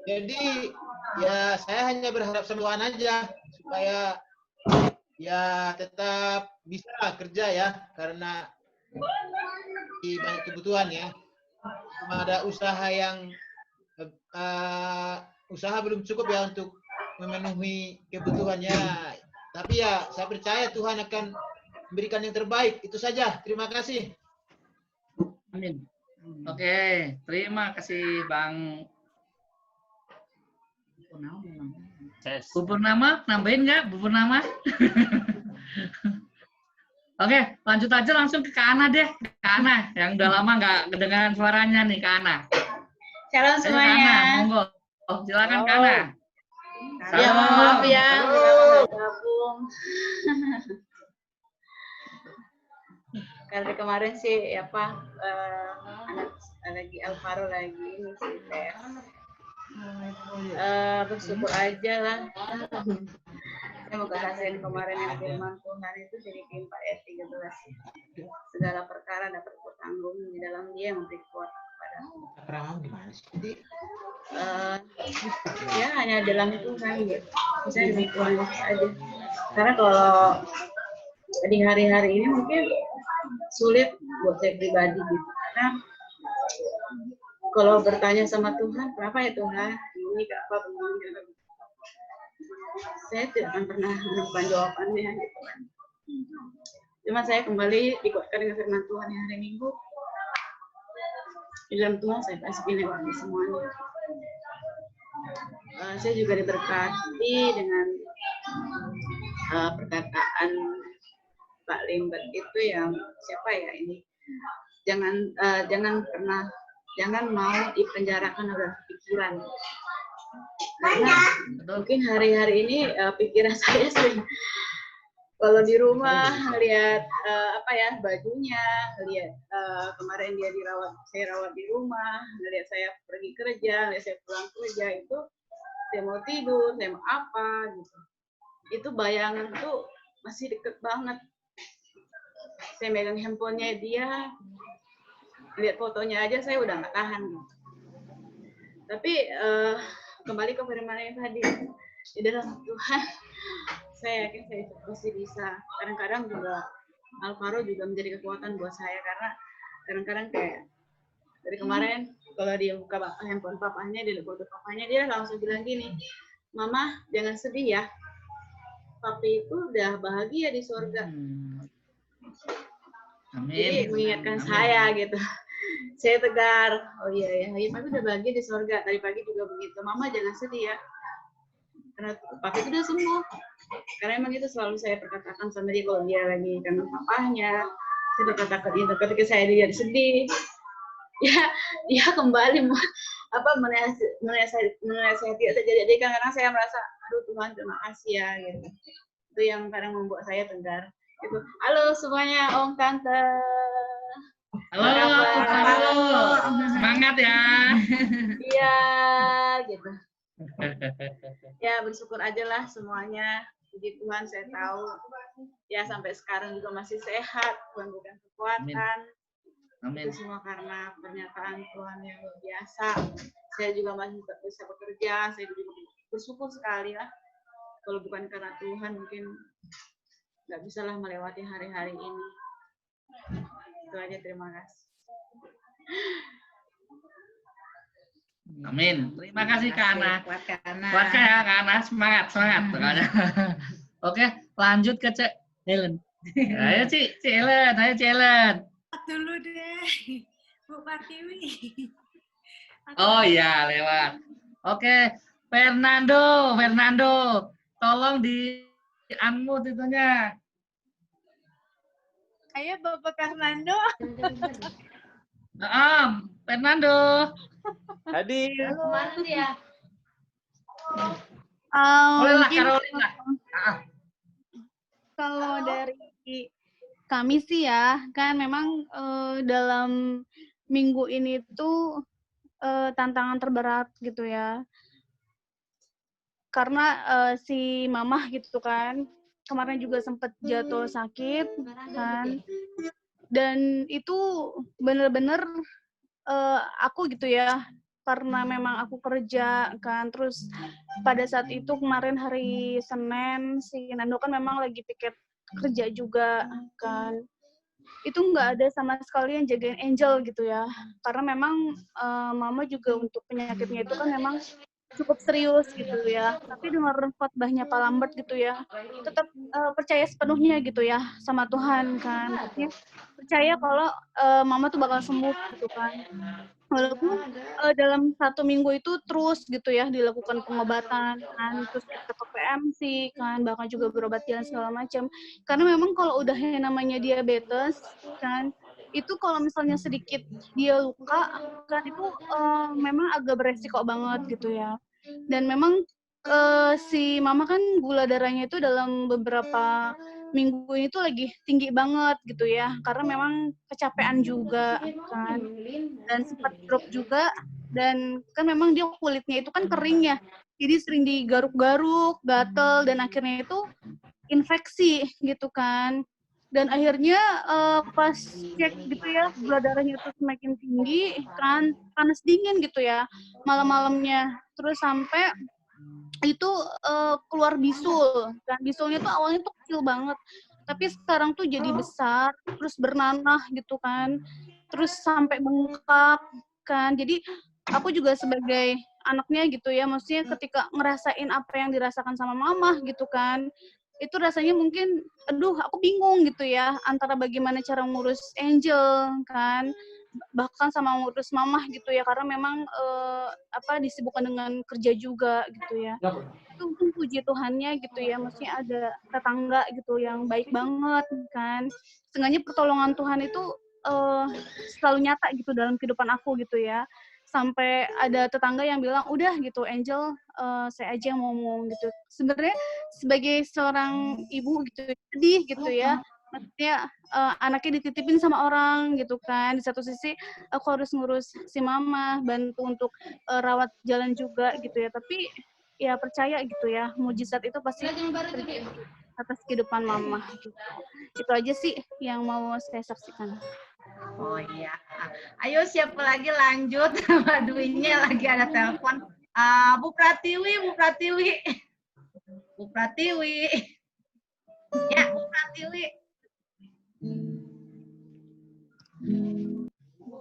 Jadi ya saya hanya berharap sama Tuhan aja supaya ya tetap bisa kerja ya, karena banyak kebutuhan ya. Ada usaha yang usaha belum cukup ya untuk memenuhi kebutuhannya. Tapi ya saya percaya Tuhan akan memberikan yang terbaik. Itu saja. Terima kasih. Amin. Oke, terima kasih Bang Purnama. Nambahin nggak Bu Purnama? Oke, lanjut aja langsung ke Kak Ana deh. Kak Ana, yang udah lama nggak kedengaran suaranya nih Kak Ana. Shalom semuanya. Kak Ana, monggo. Silakan Kak Ana. Ya, maaf ya. Gabung. Karena kemarin sih anak lagi Alvaro lagi ngisi tes. Bersyukur aja lah. Semoga hasil kemarin yang firman Tuhan itu jadi Filipi ayat 13. Segala perkara dapat kutanggung di dalam Dia memberi kekuatan kepadamu. Ya hanya dalam Tuhan gitu. Saya demi Tuhan saja. Karena kalau di hari-hari ini mungkin sulit buat saya pribadi gitu. Karena kalau bertanya sama Tuhan, kenapa ya Tuhan? Ini kenapa begini? Saya tidak akan pernah menemukan jawabannya gitu kan. Cuma saya kembali dikuatkan dengan firman Tuhan yang hari Minggu. Di dalam Tuhan saya pasti lewati semuanya. Saya juga diberkati dengan perkataan limbat itu yang siapa ya ini, jangan mau dipenjarakan oleh pikiran. Karena mungkin hari-hari ini pikiran saya sering kalau di rumah lihat bajunya, lihat kemarin dia saya rawat di rumah, lihat saya pergi kerja, lihat saya pulang kerja, itu saya mau tidur, saya mau apa gitu. Itu bayangan tuh masih deket banget. Saya megang handphonenya dia, lihat fotonya aja saya udah nggak tahan. Tapi kembali ke firman yang tadi, di dalam Tuhan saya yakin saya pasti bisa. Kadang-kadang juga Alvaro juga menjadi kekuatan buat saya, karena kadang-kadang kayak dari kemarin kalau dia buka handphone papanya, dia lihat foto papanya, dia langsung bilang gini, Mama jangan sedih ya, Papi itu udah bahagia di surga. Amin. Jadi mengingatkan saya gitu. Saya tegar, oh iya ya, Papi udah bahagia di surga. Tadi pagi juga begitu, Mama jangan sedih ya, karena Papi itu udah sembuh. Karena emang itu selalu saya perkatakan sama dia kalau dia lagi kangen papahnya. Saya berkata ke dia, ketika saya lihat sedih, dia kembali menasihati saja. Jadi kadang-kadang saya merasa, aduh Tuhan terima kasih ya gitu. Itu yang kadang membuat saya tegar. Gitu. Halo semuanya, Om Tante. Halo. Semangat ya. Iya, gitu. Ya bersyukur aja lah semuanya. Puji Tuhan saya tahu ya sampai sekarang juga masih sehat, Tuhan berikan kekuatan. Amin. Itu semua karena pernyataan Tuhan yang luar biasa. Saya juga masih bisa bekerja, saya juga bersyukur sekali lah. Kalau bukan karena Tuhan mungkin nggak bisa lah melewati hari-hari ini. Itu aja, terima kasih. Amin. Terima kasih Kak Ana. Kuat Kak Ana. Kuat ya Kak Ana, semangat. Oke, lanjut ke Cek Helen. Ayo Cik Helen. Dulu deh, Bu Pertiwi. Oh iya, lewat. Oke, Fernando, tolong di unmute itunya. Ayo Bapak Fernando. Fernando. Hadir. Mana dia? Bolehlah Mungkin Carolina. kalau dari kami sih ya, kan memang dalam minggu ini tuh tantangan terberat gitu ya. Karena si mamah gitu kan, kemarin juga sempat jatuh sakit kan. Dan itu bener-bener aku gitu ya, karena memang aku kerja kan, terus pada saat itu kemarin hari Senin, si Nando kan memang lagi piket kerja juga kan, itu nggak ada sama sekali yang jagain Angel gitu ya, karena memang mama juga untuk penyakitnya itu kan memang cukup serius gitu ya, tapi dengar khotbahnya Pak Lambert gitu ya, tetap percaya sepenuhnya gitu ya sama Tuhan kan, artinya percaya kalau mama tuh bakal sembuh gitu kan, walaupun dalam 1 minggu itu terus gitu ya dilakukan pengobatan kan, terus kita ke PMC kan, bahkan juga berobat jalan segala macam, karena memang kalau udah yang namanya diabetes kan, itu kalau misalnya sedikit dia luka kan itu memang agak beresiko banget gitu ya. Dan memang si mama kan gula darahnya itu dalam beberapa minggu ini tuh lagi tinggi banget gitu ya, karena memang kecapean juga kan, dan sempat drop juga, dan kan memang dia kulitnya itu kan kering ya, jadi sering digaruk-garuk, gatel, dan akhirnya itu infeksi gitu kan. Dan akhirnya pas cek gitu ya, gula darahnya itu semakin tinggi kan, panas dingin gitu ya malam-malamnya, terus sampai itu keluar bisul, dan bisulnya tuh awalnya tuh kecil banget, tapi sekarang tuh jadi besar, terus bernanah gitu kan, terus sampai bengkak kan. Jadi aku juga sebagai anaknya gitu ya, maksudnya ketika ngerasain apa yang dirasakan sama mama gitu kan, itu rasanya mungkin, aduh aku bingung gitu ya, antara bagaimana cara ngurus Angel kan, bahkan sama ngurus mamah gitu ya, karena memang disibukkan dengan kerja juga gitu ya. Itu pun puji Tuhannya gitu ya, maksudnya ada tetangga gitu yang baik banget kan. Sengaja pertolongan Tuhan itu selalu nyata gitu dalam kehidupan aku gitu ya. Sampai ada tetangga yang bilang, udah gitu Angel, saya aja yang ngomong gitu. Sebenarnya sebagai seorang ibu gitu sedih gitu ya, maksudnya anaknya dititipin sama orang gitu kan. Di satu sisi aku harus ngurus si mama, bantu untuk rawat jalan juga gitu ya. Tapi ya percaya gitu ya, mujizat itu pasti terjadi atas kehidupan mama gitu. Itu aja sih yang mau saya saksikan. Oh iya. Ayo siapa lagi lanjut? Waduh, ini lagi ada telepon. Bu Pratiwi, Bu Pratiwi. Bu Pratiwi. Ya, Bu Pratiwi.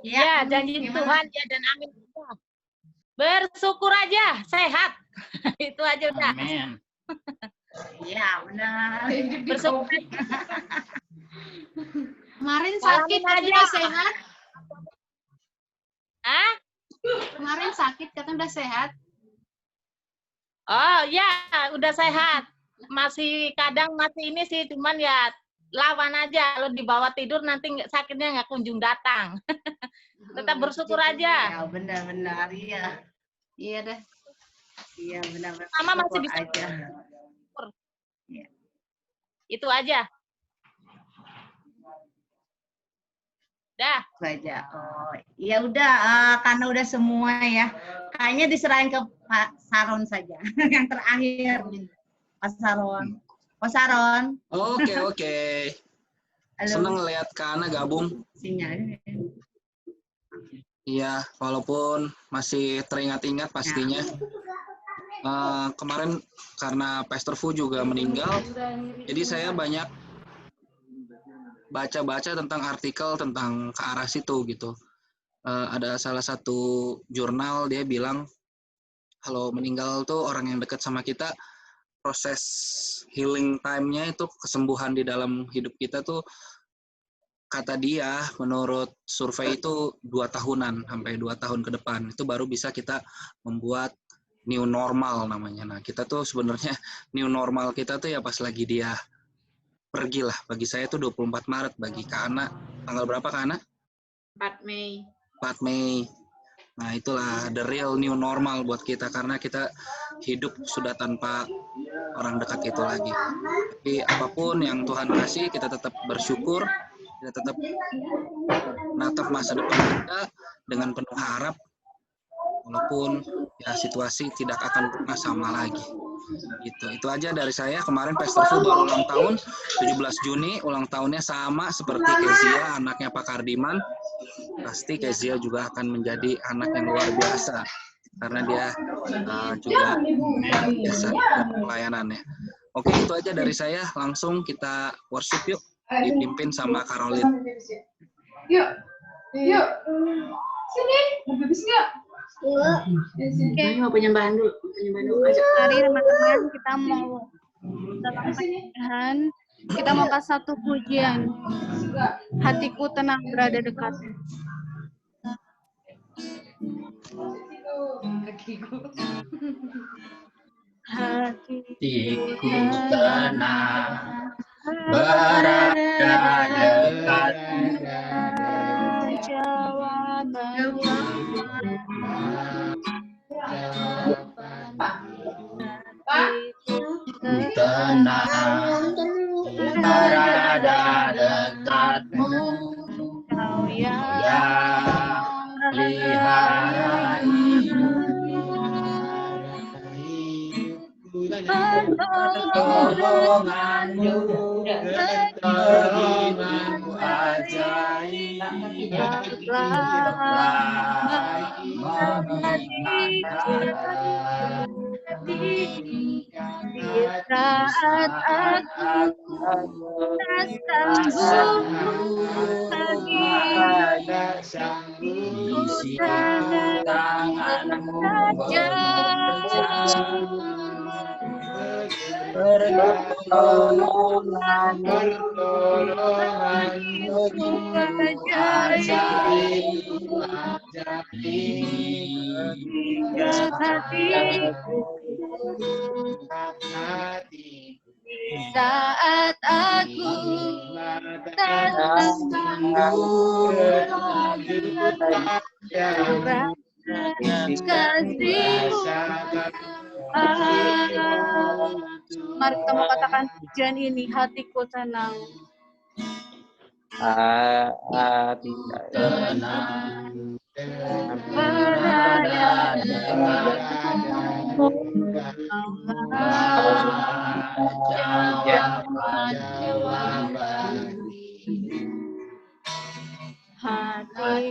Ya, janji Tuhan ya dan amin. Bersyukur aja, sehat. Itu aja udah. Amin. Iya, benar. Bersyukur. Kemarin sakit katanya udah sehat. Ah? Kemarin sakit katanya udah sehat. Oh ya, udah sehat. Masih kadang masih ini sih, cuman ya lawan aja. Lo dibawa tidur nanti sakitnya nggak kunjung datang. Tetap bersyukur aja. Ya, benar-benar iya. Iya deh. Iya, benar-benar. Mama masih bisa aja. Ya. Itu aja. Dah. Itu aja. Oh, ya udah karena udah semua ya. Kayaknya diserahin ke Pak Saron saja. Yang terakhir. Pak Saron. Pak Saron. Oke. Senang lihat Kana gabung. Sinyalnya. Iya, walaupun masih teringat-ingat pastinya. Kemarin karena Pastor Fu juga meninggal, jadi saya banyak baca-baca tentang artikel tentang ke arah situ gitu. Ada salah satu jurnal dia bilang kalau meninggal tuh orang yang dekat sama kita, proses healing time-nya itu kesembuhan di dalam hidup kita tuh kata dia menurut survei itu 2 tahunan sampai 2 tahun ke depan itu baru bisa kita membuat new normal namanya. Nah kita tuh sebenarnya new normal kita tuh ya pas lagi dia pergi lah. Bagi saya tuh 24 Maret, bagi Kana tanggal berapa Kana? 4 Mei. 4 Mei. Nah itulah the real new normal buat kita karena kita hidup sudah tanpa orang dekat itu lagi. Tapi apapun yang Tuhan kasih kita tetap bersyukur, kita tetap menatap masa depan kita dengan penuh harap walaupun ya situasi tidak akan pernah sama lagi. Itu aja dari saya. Kemarin Pastor Fu baru ulang tahun 17 Juni, ulang tahunnya sama seperti Kezia, anaknya Pak Kardiman. Pasti Kezia juga akan menjadi anak yang luar biasa karena dia juga biasa pelayanannya. Oke, itu aja dari saya. Langsung kita worship yuk, dipimpin sama Caroline. Yuk. Sini, mau habis nggak? Oke, mau penyembahan dulu. Mari teman-teman, kita mau datang ke Tuhan. Kita mau kasih satu pujian. Hatiku tenang berada dekat. Hatiku tenang berada dekat. Tenang berada dekatmu, Kau yang pelihara pertolonganmu, pertolonganmu ajaib, di saat aku tak sanggup lagi tanganmu bekerja Saat aku mari kita mau katakan pujian ini, hatiku tenang. Hati tenang Berada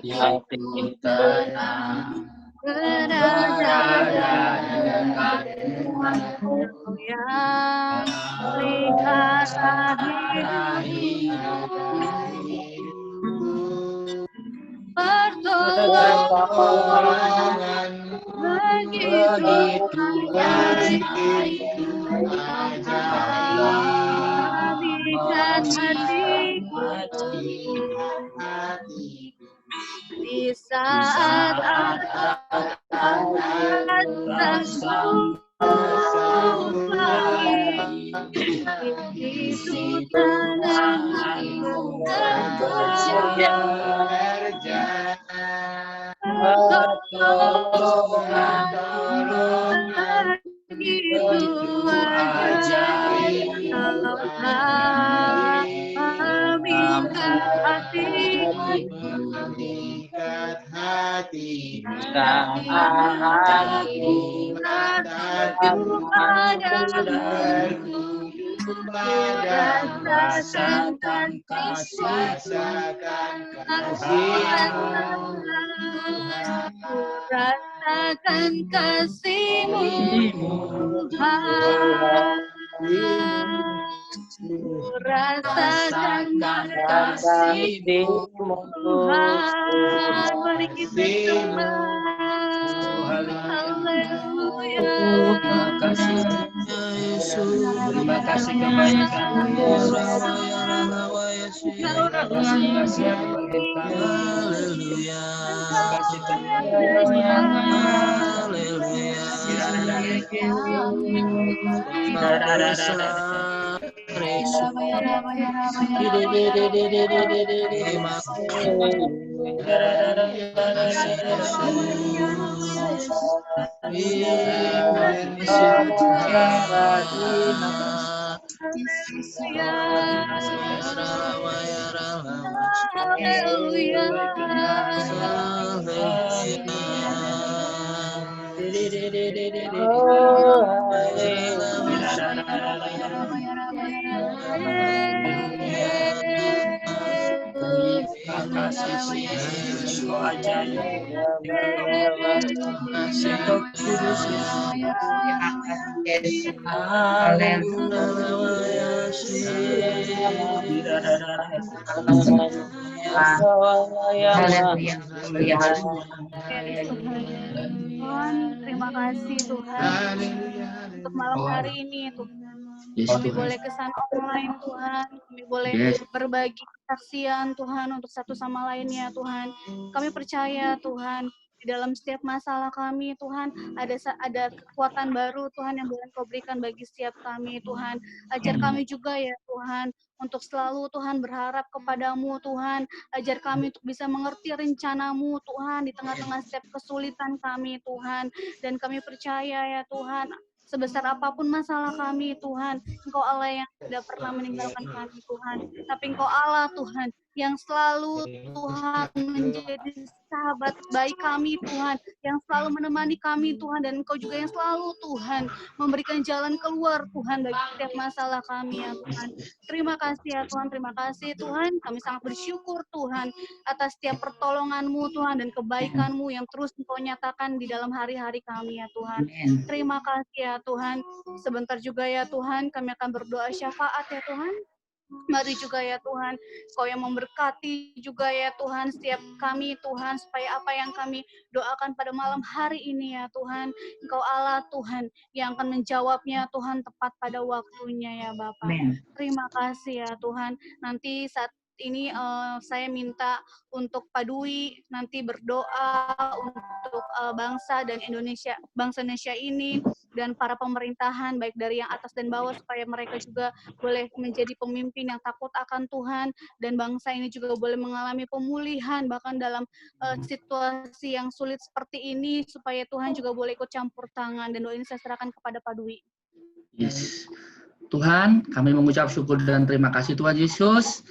hatiku tenang berada dekatmu yang pelihara pertolongan begitu ajaib di saat aku itu tenang bekerja begitu ajaib memikat hati aku rasakan kasih-Mu rasakan kasih-Mu Tuhan, mari kita sembah. Haleluya. Terima kasih kebaikan-Mu. Tuhan, terima kasih Tuhan untuk malam hari ini Tuhan. Kami boleh kesan online Tuhan, kami boleh berbagi kesaksian Tuhan untuk satu sama lainnya Tuhan. Kami percaya Tuhan di dalam setiap masalah kami Tuhan ada kekuatan baru Tuhan yang boleh Kau berikan bagi setiap kami Tuhan. Ajar kami juga ya Tuhan untuk selalu Tuhan berharap kepadamu Tuhan. Ajar kami untuk bisa mengerti rencanamu Tuhan di tengah-tengah setiap kesulitan kami Tuhan. Dan kami percaya ya Tuhan, sebesar apapun masalah kami Tuhan, Engkau Allah yang tidak pernah meninggalkan kami Tuhan. Tapi Engkau Allah Tuhan yang selalu Tuhan menjadi sahabat baik kami Tuhan, yang selalu menemani kami Tuhan, dan Engkau juga yang selalu Tuhan memberikan jalan keluar Tuhan bagi setiap masalah kami ya Tuhan. Terima kasih ya Tuhan, terima kasih Tuhan. Kami sangat bersyukur Tuhan atas setiap pertolongan-Mu Tuhan dan kebaikan-Mu yang terus Engkau nyatakan di dalam hari-hari kami ya Tuhan. Terima kasih ya Tuhan. Sebentar juga ya Tuhan kami akan berdoa syafaat ya Tuhan. Mari juga ya Tuhan, Kau yang memberkati juga ya Tuhan setiap kami Tuhan, supaya apa yang kami doakan pada malam hari ini ya Tuhan, Engkau Allah Tuhan yang akan menjawabnya Tuhan tepat pada waktunya ya Bapa. Terima kasih ya Tuhan. Nanti saat ini saya minta untuk Pak Dwi nanti berdoa untuk bangsa dan bangsa Indonesia ini dan para pemerintahan baik dari yang atas dan bawah, supaya mereka juga boleh menjadi pemimpin yang takut akan Tuhan, dan bangsa ini juga boleh mengalami pemulihan bahkan dalam situasi yang sulit seperti ini, supaya Tuhan juga boleh ikut campur tangan, dan doa ini saya serahkan kepada Pak Dwi. Yes. Tuhan, kami mengucap syukur dan terima kasih Tuhan Yesus.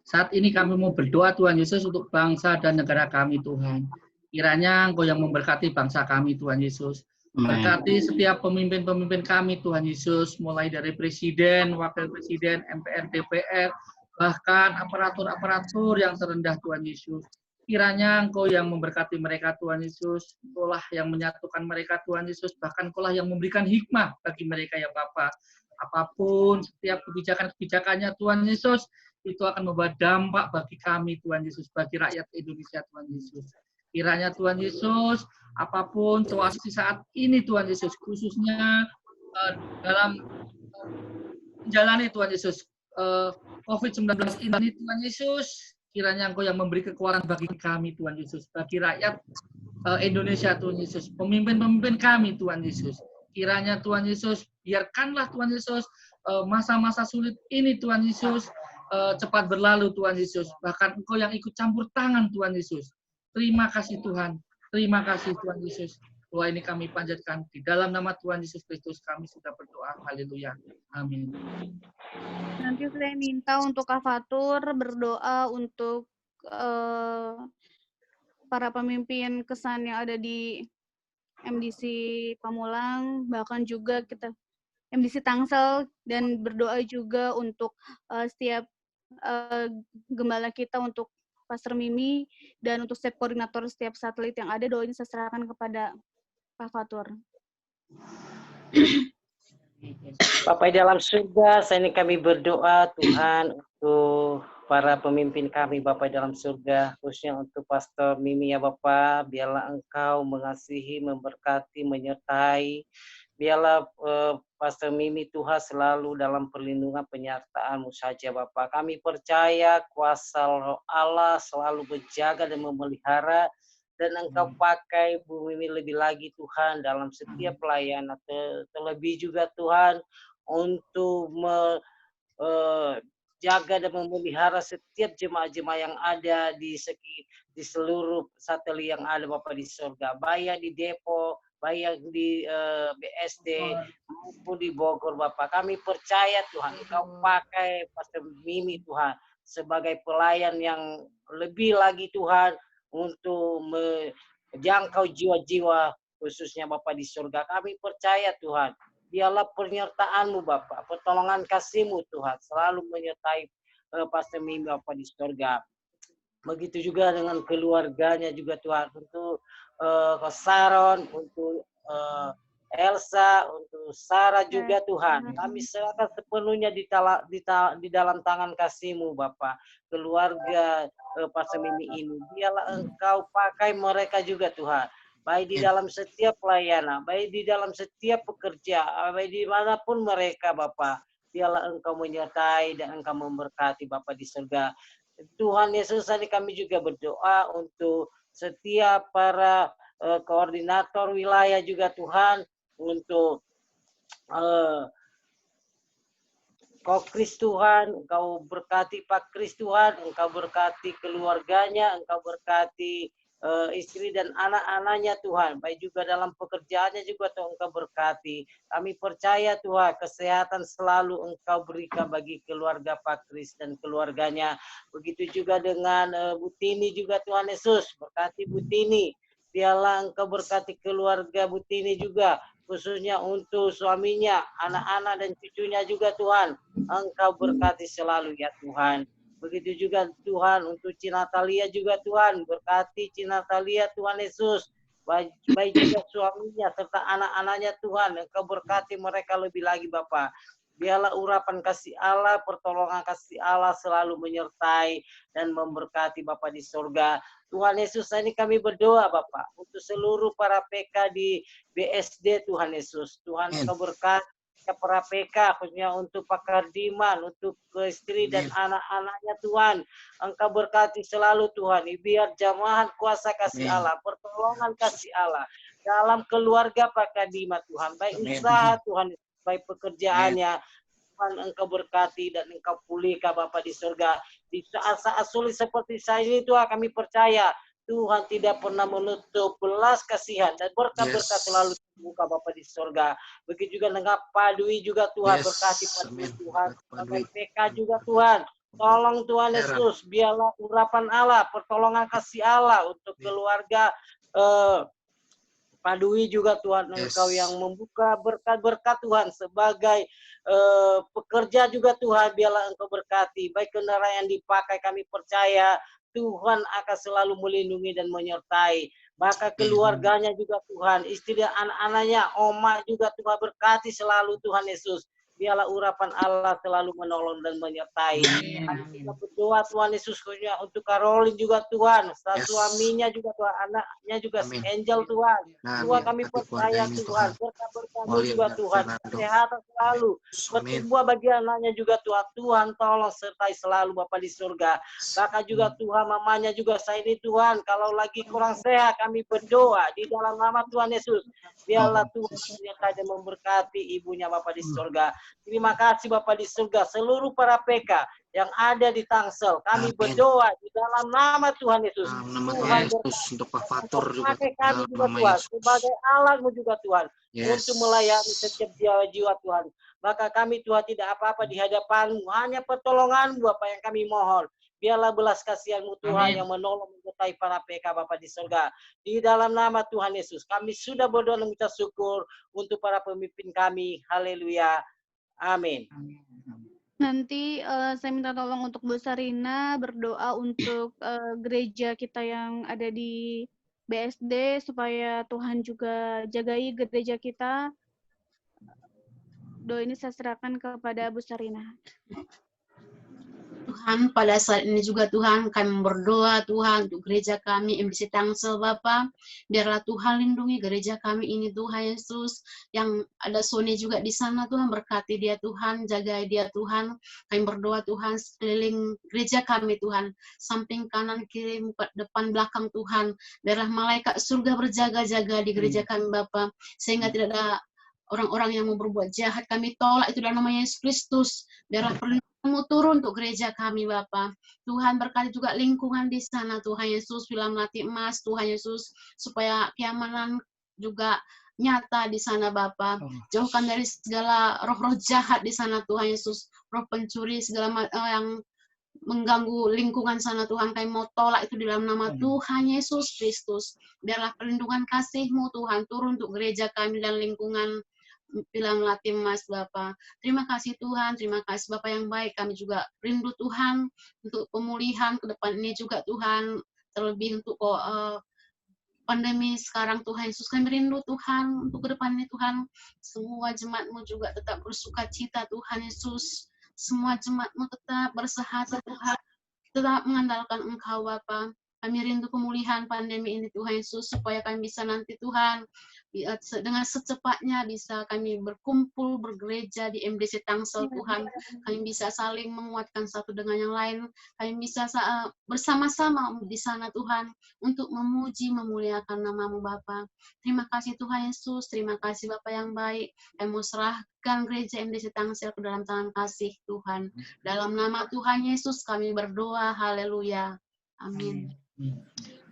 Saat ini kami mau berdoa Tuhan Yesus untuk bangsa dan negara kami Tuhan. Kiranya Engkau yang memberkati bangsa kami Tuhan Yesus. Berkati setiap pemimpin-pemimpin kami Tuhan Yesus, mulai dari presiden, wakil presiden, MPR, DPR, bahkan aparatur-aparatur yang terendah Tuhan Yesus. Kiranya Engkau yang memberkati mereka Tuhan Yesus, Engkaulah yang menyatukan mereka Tuhan Yesus, bahkan Engkaulah yang memberikan hikmah bagi mereka ya Bapa. Apapun setiap kebijakan-kebijakannya Tuhan Yesus, itu akan membawa dampak bagi kami Tuhan Yesus, bagi rakyat Indonesia Tuhan Yesus. Kiranya Tuhan Yesus, apapun situasi saat ini Tuhan Yesus, khususnya dalam menjalani Tuhan Yesus COVID-19 ini Tuhan Yesus, kiranya Engkau yang memberi kekuatan bagi kami Tuhan Yesus, bagi rakyat Indonesia Tuhan Yesus, pemimpin-pemimpin kami Tuhan Yesus. Kiranya Tuhan Yesus, biarkanlah Tuhan Yesus masa-masa sulit ini Tuhan Yesus cepat berlalu Tuhan Yesus. Bahkan Engkau yang ikut campur tangan Tuhan Yesus. Terima kasih Tuhan. Terima kasih Tuhan Yesus. Doa ini kami panjatkan di dalam nama Tuhan Yesus Kristus kami sudah berdoa. Haleluya. Amin. Nanti saya minta untuk Kak Fatur berdoa untuk para pemimpin kesan yang ada di MDC Pamulang, bahkan juga kita MDC Tangsel, dan berdoa juga untuk setiap gembala kita, untuk Pastor Mimi, dan untuk setiap koordinator setiap satelit yang ada. Doa ini saya serahkan kepada Pak Fatur. Bapak di dalam surga, saat ini kami berdoa Tuhan untuk para pemimpin kami Bapak di dalam surga, khususnya untuk Pastor Mimi ya Bapak, biarlah Engkau mengasihi, memberkati, menyertai, biarlah Pastor Mimi Tuhan selalu dalam perlindungan penyertaan-Mu saja Bapak. Kami percaya kuasa Roh Allah selalu berjaga dan memelihara, dan Engkau pakai Bu Mimi lebih lagi Tuhan dalam setiap pelayanan, terlebih juga Tuhan untuk jaga dan memelihara setiap jemaah-jemaah yang ada di seluruh satelit yang ada Bapak di surga, baik di Depok, baik di BSD maupun di Bogor Bapak. Kami percaya Tuhan Engkau pakai Pastor Mimi Tuhan sebagai pelayan yang lebih lagi Tuhan untuk menjangkau jiwa-jiwa khususnya Bapak di surga. Kami percaya Tuhan, biarlah penyertaan-Mu Bapak, pertolongan kasih-Mu Tuhan selalu menyertai Pastor Mimi Bapak di surga. Begitu juga dengan keluarganya juga Tuhan, untuk Saron, untuk Elsa, untuk Sarah juga Tuhan. Kami serahkan sepenuhnya di dalam tangan kasih-Mu Bapak. Keluarga Pastor Mimi ini, biarlah Engkau pakai mereka juga Tuhan. Baik di dalam setiap pelayanan, baik di dalam setiap pekerjaan, baik dimanapun mereka Bapak. Biarlah Engkau menyertai dan Engkau memberkati Bapak di surga. Tuhan Yesus, ini kami juga berdoa untuk setiap para koordinator wilayah juga Tuhan, untuk Kau Kris Tuhan, Engkau berkati Pak Kris Tuhan, Engkau berkati keluarganya, Engkau berkati istri dan anak-anaknya Tuhan, baik juga dalam pekerjaannya juga Tuhan Engkau berkati. Kami percaya Tuhan, kesehatan selalu Engkau berikan bagi keluarga Pak Kris dan keluarganya. Begitu juga dengan Bu Tini juga Tuhan Yesus, berkati Bu Tini. Biarlah Engkau berkati keluarga Bu Tini juga, khususnya untuk suaminya, anak-anak dan cucunya juga Tuhan. Engkau berkati selalu ya Tuhan. Begitu juga Tuhan untuk Cina Talia juga Tuhan, berkati Cina Talia Tuhan Yesus. Baik juga suaminya serta anak-anaknya Tuhan, Engkau berkati mereka lebih lagi Bapa. Biarlah urapan kasih Allah, pertolongan kasih Allah selalu menyertai dan memberkati Bapa di sorga. Tuhan Yesus, ini kami berdoa Bapak untuk seluruh para PK di BSD Tuhan Yesus. Tuhan Engkau berkati para PK, khususnya untuk Pak Kardiman, untuk istri dan anak-anaknya Tuhan. Engkau berkati selalu Tuhan, biar jamahan kuasa kasih Allah, pertolongan kasih Allah dalam keluarga Pak Kardiman Tuhan, baik usaha Tuhan, baik pekerjaannya, Tuhan Engkau berkati dan Engkau pulihkan Bapa di surga. Di saat-saat sulit seperti saya ini Tuhan, kami percaya Tuhan tidak pernah menutup belas kasihan dan berkat-berkat selalu terbuka Bapa di surga. Begitu juga dengan Pak Dwi juga Tuhan, berkati Pak Dwi Tuhan, sebagai PK juga Tuhan. Tolong Tuhan Yesus, biarlah urapan Allah, pertolongan kasih Allah untuk keluarga Pak Dwi juga Tuhan, Engkau yang membuka berkat-berkat Tuhan sebagai pekerja juga Tuhan, biarlah Engkau berkati. Baik kendaraan yang dipakai, kami percaya Tuhan akan selalu melindungi dan menyertai. Maka keluarganya juga Tuhan, istri dan anak-anaknya, oma juga Tuhan berkati selalu Tuhan Yesus. Biarlah urapan Allah selalu menolong dan menyertai. Kami juga berdoa Tuhan Yesus khususnya untuk Caroline juga Tuhan, suaminya juga Tuhan, anaknya juga si Angel Tuhan. Tuhan kami percaya Tuhan, berkat-berkat juga Tuhan, kesehatan selalu, pertumbuhan bagi anaknya juga Tuhan. Tuhan tolong sertai selalu Bapa di surga. Bahkan juga Tuhan mamanya juga saya ini Tuhan, kalau lagi kurang sehat kami berdoa di dalam nama Tuhan Yesus. Biarlah Tuhan menyertai dan memberkati ibunya Bapa di surga. Terima kasih Bapa di surga, seluruh para PK yang ada di Tangsel. Kami berdoa di dalam nama Tuhan Yesus. Tuhan Yesus untuk Pak Fatur juga. Kami juga Tuhan, sebagai alatmu juga Tuhan, untuk melayani setiap jiwa-jiwa Tuhan. Maka kami Tuhan tidak apa-apa di hadapan-Mu, hanya pertolongan-Mu Bapa yang kami mohon. Biarlah belas kasihan-Mu Tuhan yang menolong menyertai para PK Bapa di surga. Di dalam nama Tuhan Yesus, kami sudah berdoa dan mengucap syukur untuk para pemimpin kami. Haleluya. Amin. Nanti saya minta tolong untuk Bu Sarina berdoa untuk gereja kita yang ada di BSD supaya Tuhan juga jagai gereja kita. Doa ini saya serahkan kepada Bu Sarina. Tuhan, pada saat ini juga Tuhan kami berdoa Tuhan untuk gereja kami MBC Tangsel Bapa. Biarlah Tuhan lindungi gereja kami ini Tuhan Yesus. Yang ada Sony juga di sana Tuhan, berkati dia Tuhan, jaga dia Tuhan. Kami berdoa Tuhan sekeliling gereja kami Tuhan, samping kanan kiri depan belakang Tuhan. Biarlah malaikat surga berjaga-jaga di gereja kami Bapa, sehingga tidak ada orang-orang yang mau berbuat jahat. Kami tolak itu dalam nama Yesus Kristus. Biarlah perlindungan-Mu turun untuk gereja kami Bapa. Tuhan berkati juga lingkungan di sana Tuhan Yesus, Villa Melati Emas Tuhan Yesus, supaya keamanan juga nyata di sana Bapa. Jauhkan dari segala roh-roh jahat di sana Tuhan Yesus, roh pencuri segala yang mengganggu lingkungan sana Tuhan, kami mau tolak itu di dalam nama Tuhan Yesus Kristus. Biarlah perlindungan kasih-Mu Tuhan turun untuk gereja kami dan lingkungan Villa Melati Emas Bapa. Terima kasih Tuhan, terima kasih Bapa yang baik. Kami juga rindu Tuhan untuk pemulihan ke depan ini juga Tuhan, terlebih untuk pandemi sekarang Tuhan Yesus. Kami rindu Tuhan untuk ke depan ini Tuhan, semua jemaat-Mu juga tetap bersuka cita Tuhan Yesus. Semua jemaat-Mu tetap bersahaja Tuhan, tetap mengandalkan Engkau Bapa. Kami rindu pemulihan pandemi ini Tuhan Yesus, supaya kami bisa nanti Tuhan dengan secepatnya bisa kami berkumpul bergereja di MDC Tangsel Tuhan. Kami bisa saling menguatkan satu dengan yang lain. Kami bisa bersama-sama di sana Tuhan untuk memuji memuliakan nama-Mu Bapa. Terima kasih Tuhan Yesus, terima kasih Bapa yang baik. Kami mau serahkan gereja MDC Tangsel ke dalam tangan kasih Tuhan. Dalam nama Tuhan Yesus kami berdoa. Haleluya. Amin.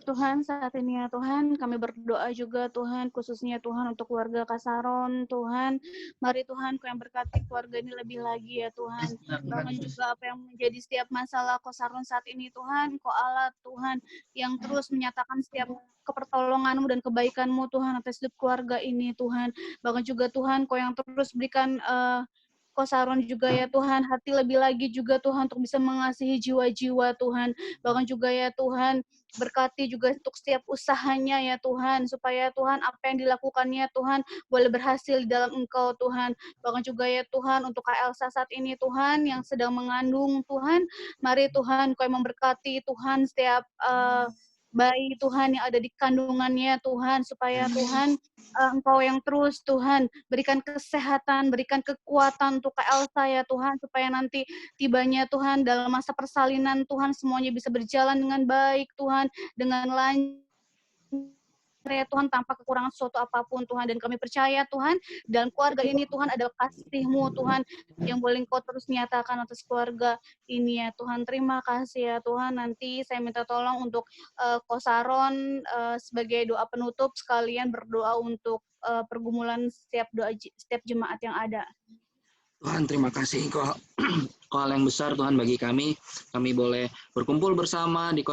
Tuhan, saat ini ya Tuhan, kami berdoa juga Tuhan, khususnya Tuhan untuk keluarga Kasaron, Tuhan. Mari Tuhan, Kau yang berkati keluarga ini lebih lagi ya Tuhan. Bahkan juga apa yang menjadi setiap masalah Kasaron saat ini Tuhan, Kau Allah Tuhan, yang terus menyatakan setiap kepertolongan-Mu dan kebaikan-Mu Tuhan atas hidup keluarga ini Tuhan. Bahkan juga Tuhan, Kau yang terus berikan Kosaron juga ya Tuhan, hati lebih lagi juga Tuhan untuk bisa mengasihi jiwa-jiwa Tuhan. Bahkan juga ya Tuhan, berkati juga untuk setiap usahanya ya Tuhan, supaya Tuhan apa yang dilakukannya Tuhan boleh berhasil di dalam Engkau Tuhan. Bahkan juga ya Tuhan, untuk Kak Elsa saat ini Tuhan, yang sedang mengandung Tuhan, mari Tuhan Kau yang memberkati Tuhan setiap bayi Tuhan yang ada di kandungannya Tuhan, supaya Tuhan Engkau yang terus Tuhan berikan kesehatan, berikan kekuatan untuk Kak Elsa ya Tuhan, supaya nanti tibanya Tuhan dalam masa persalinan Tuhan semuanya bisa berjalan dengan baik Tuhan, dengan lancar ya Tuhan, tanpa kekurangan sesuatu apapun Tuhan. Dan kami percaya Tuhan, dalam keluarga ini Tuhan ada kasih-Mu Tuhan yang boleh Engkau terus nyatakan atas keluarga ini ya Tuhan. Terima kasih ya Tuhan. Nanti saya minta tolong untuk Kosaron sebagai doa penutup, sekalian berdoa untuk pergumulan setiap jemaat yang ada. Tuhan, terima kasih Engkau hal yang besar Tuhan bagi kami. Kami boleh berkumpul bersama di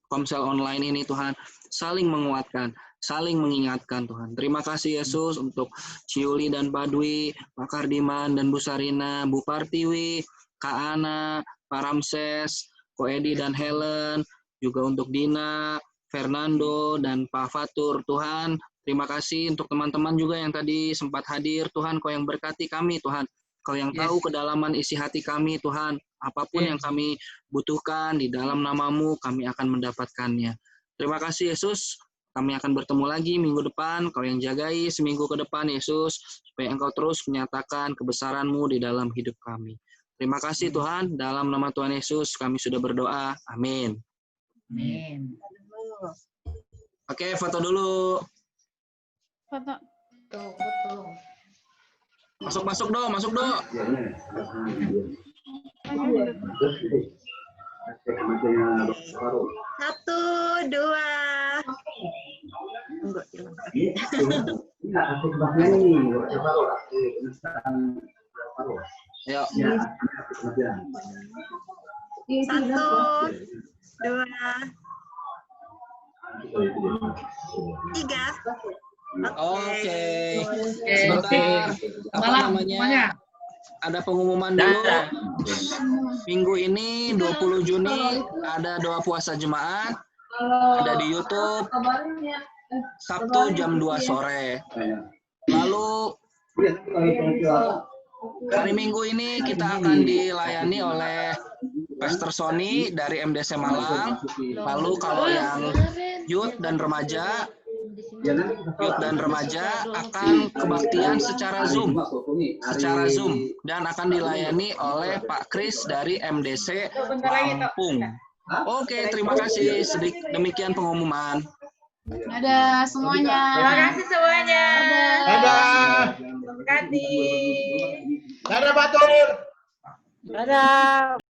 Komsel online ini Tuhan, saling menguatkan, saling mengingatkan Tuhan. Terima kasih Yesus untuk Ciuli dan Pak Dwi, Pak Kardiman dan Bu Sarina, Bu Partiwi, Kak Ana, Pak Ramses, Ko Edi dan Helen, juga untuk Dina, Fernando, dan Pak Fatur. Tuhan, terima kasih untuk teman-teman juga yang tadi sempat hadir. Tuhan, Kau yang berkati kami Tuhan. Kau yang tahu kedalaman isi hati kami Tuhan. Apapun yang kami butuhkan di dalam nama-Mu, kami akan mendapatkannya. Terima kasih Yesus. Kami akan bertemu lagi minggu depan. Kau yang jagai seminggu ke depan Yesus, supaya Engkau terus menyatakan kebesaran-Mu di dalam hidup kami. Terima kasih Tuhan. Dalam nama Tuhan Yesus kami sudah berdoa. Amin. Amin. Oke, foto dulu. Foto. Masuk Do, masuk Do. Satu, dua. Ayo. Satu, dua, tiga. Oke. Sebentar. Apa namanya? Ada pengumuman dulu. Minggu ini 20 Juni ada doa puasa jemaat. Ada di YouTube. Sabtu jam 2 sore. Lalu hari Minggu ini kita akan dilayani oleh Pastor Sony dari MDC Malang. Lalu kalau yang youth dan remaja akan kebaktian secara Zoom dan akan dilayani oleh Pak Kris dari MDC Lampung. Oke, terima kasih. Demikian pengumuman. Dadah semuanya. Terima kasih semuanya. Dadah. Terima kasih. Dadah Pak Tohir. Dadah.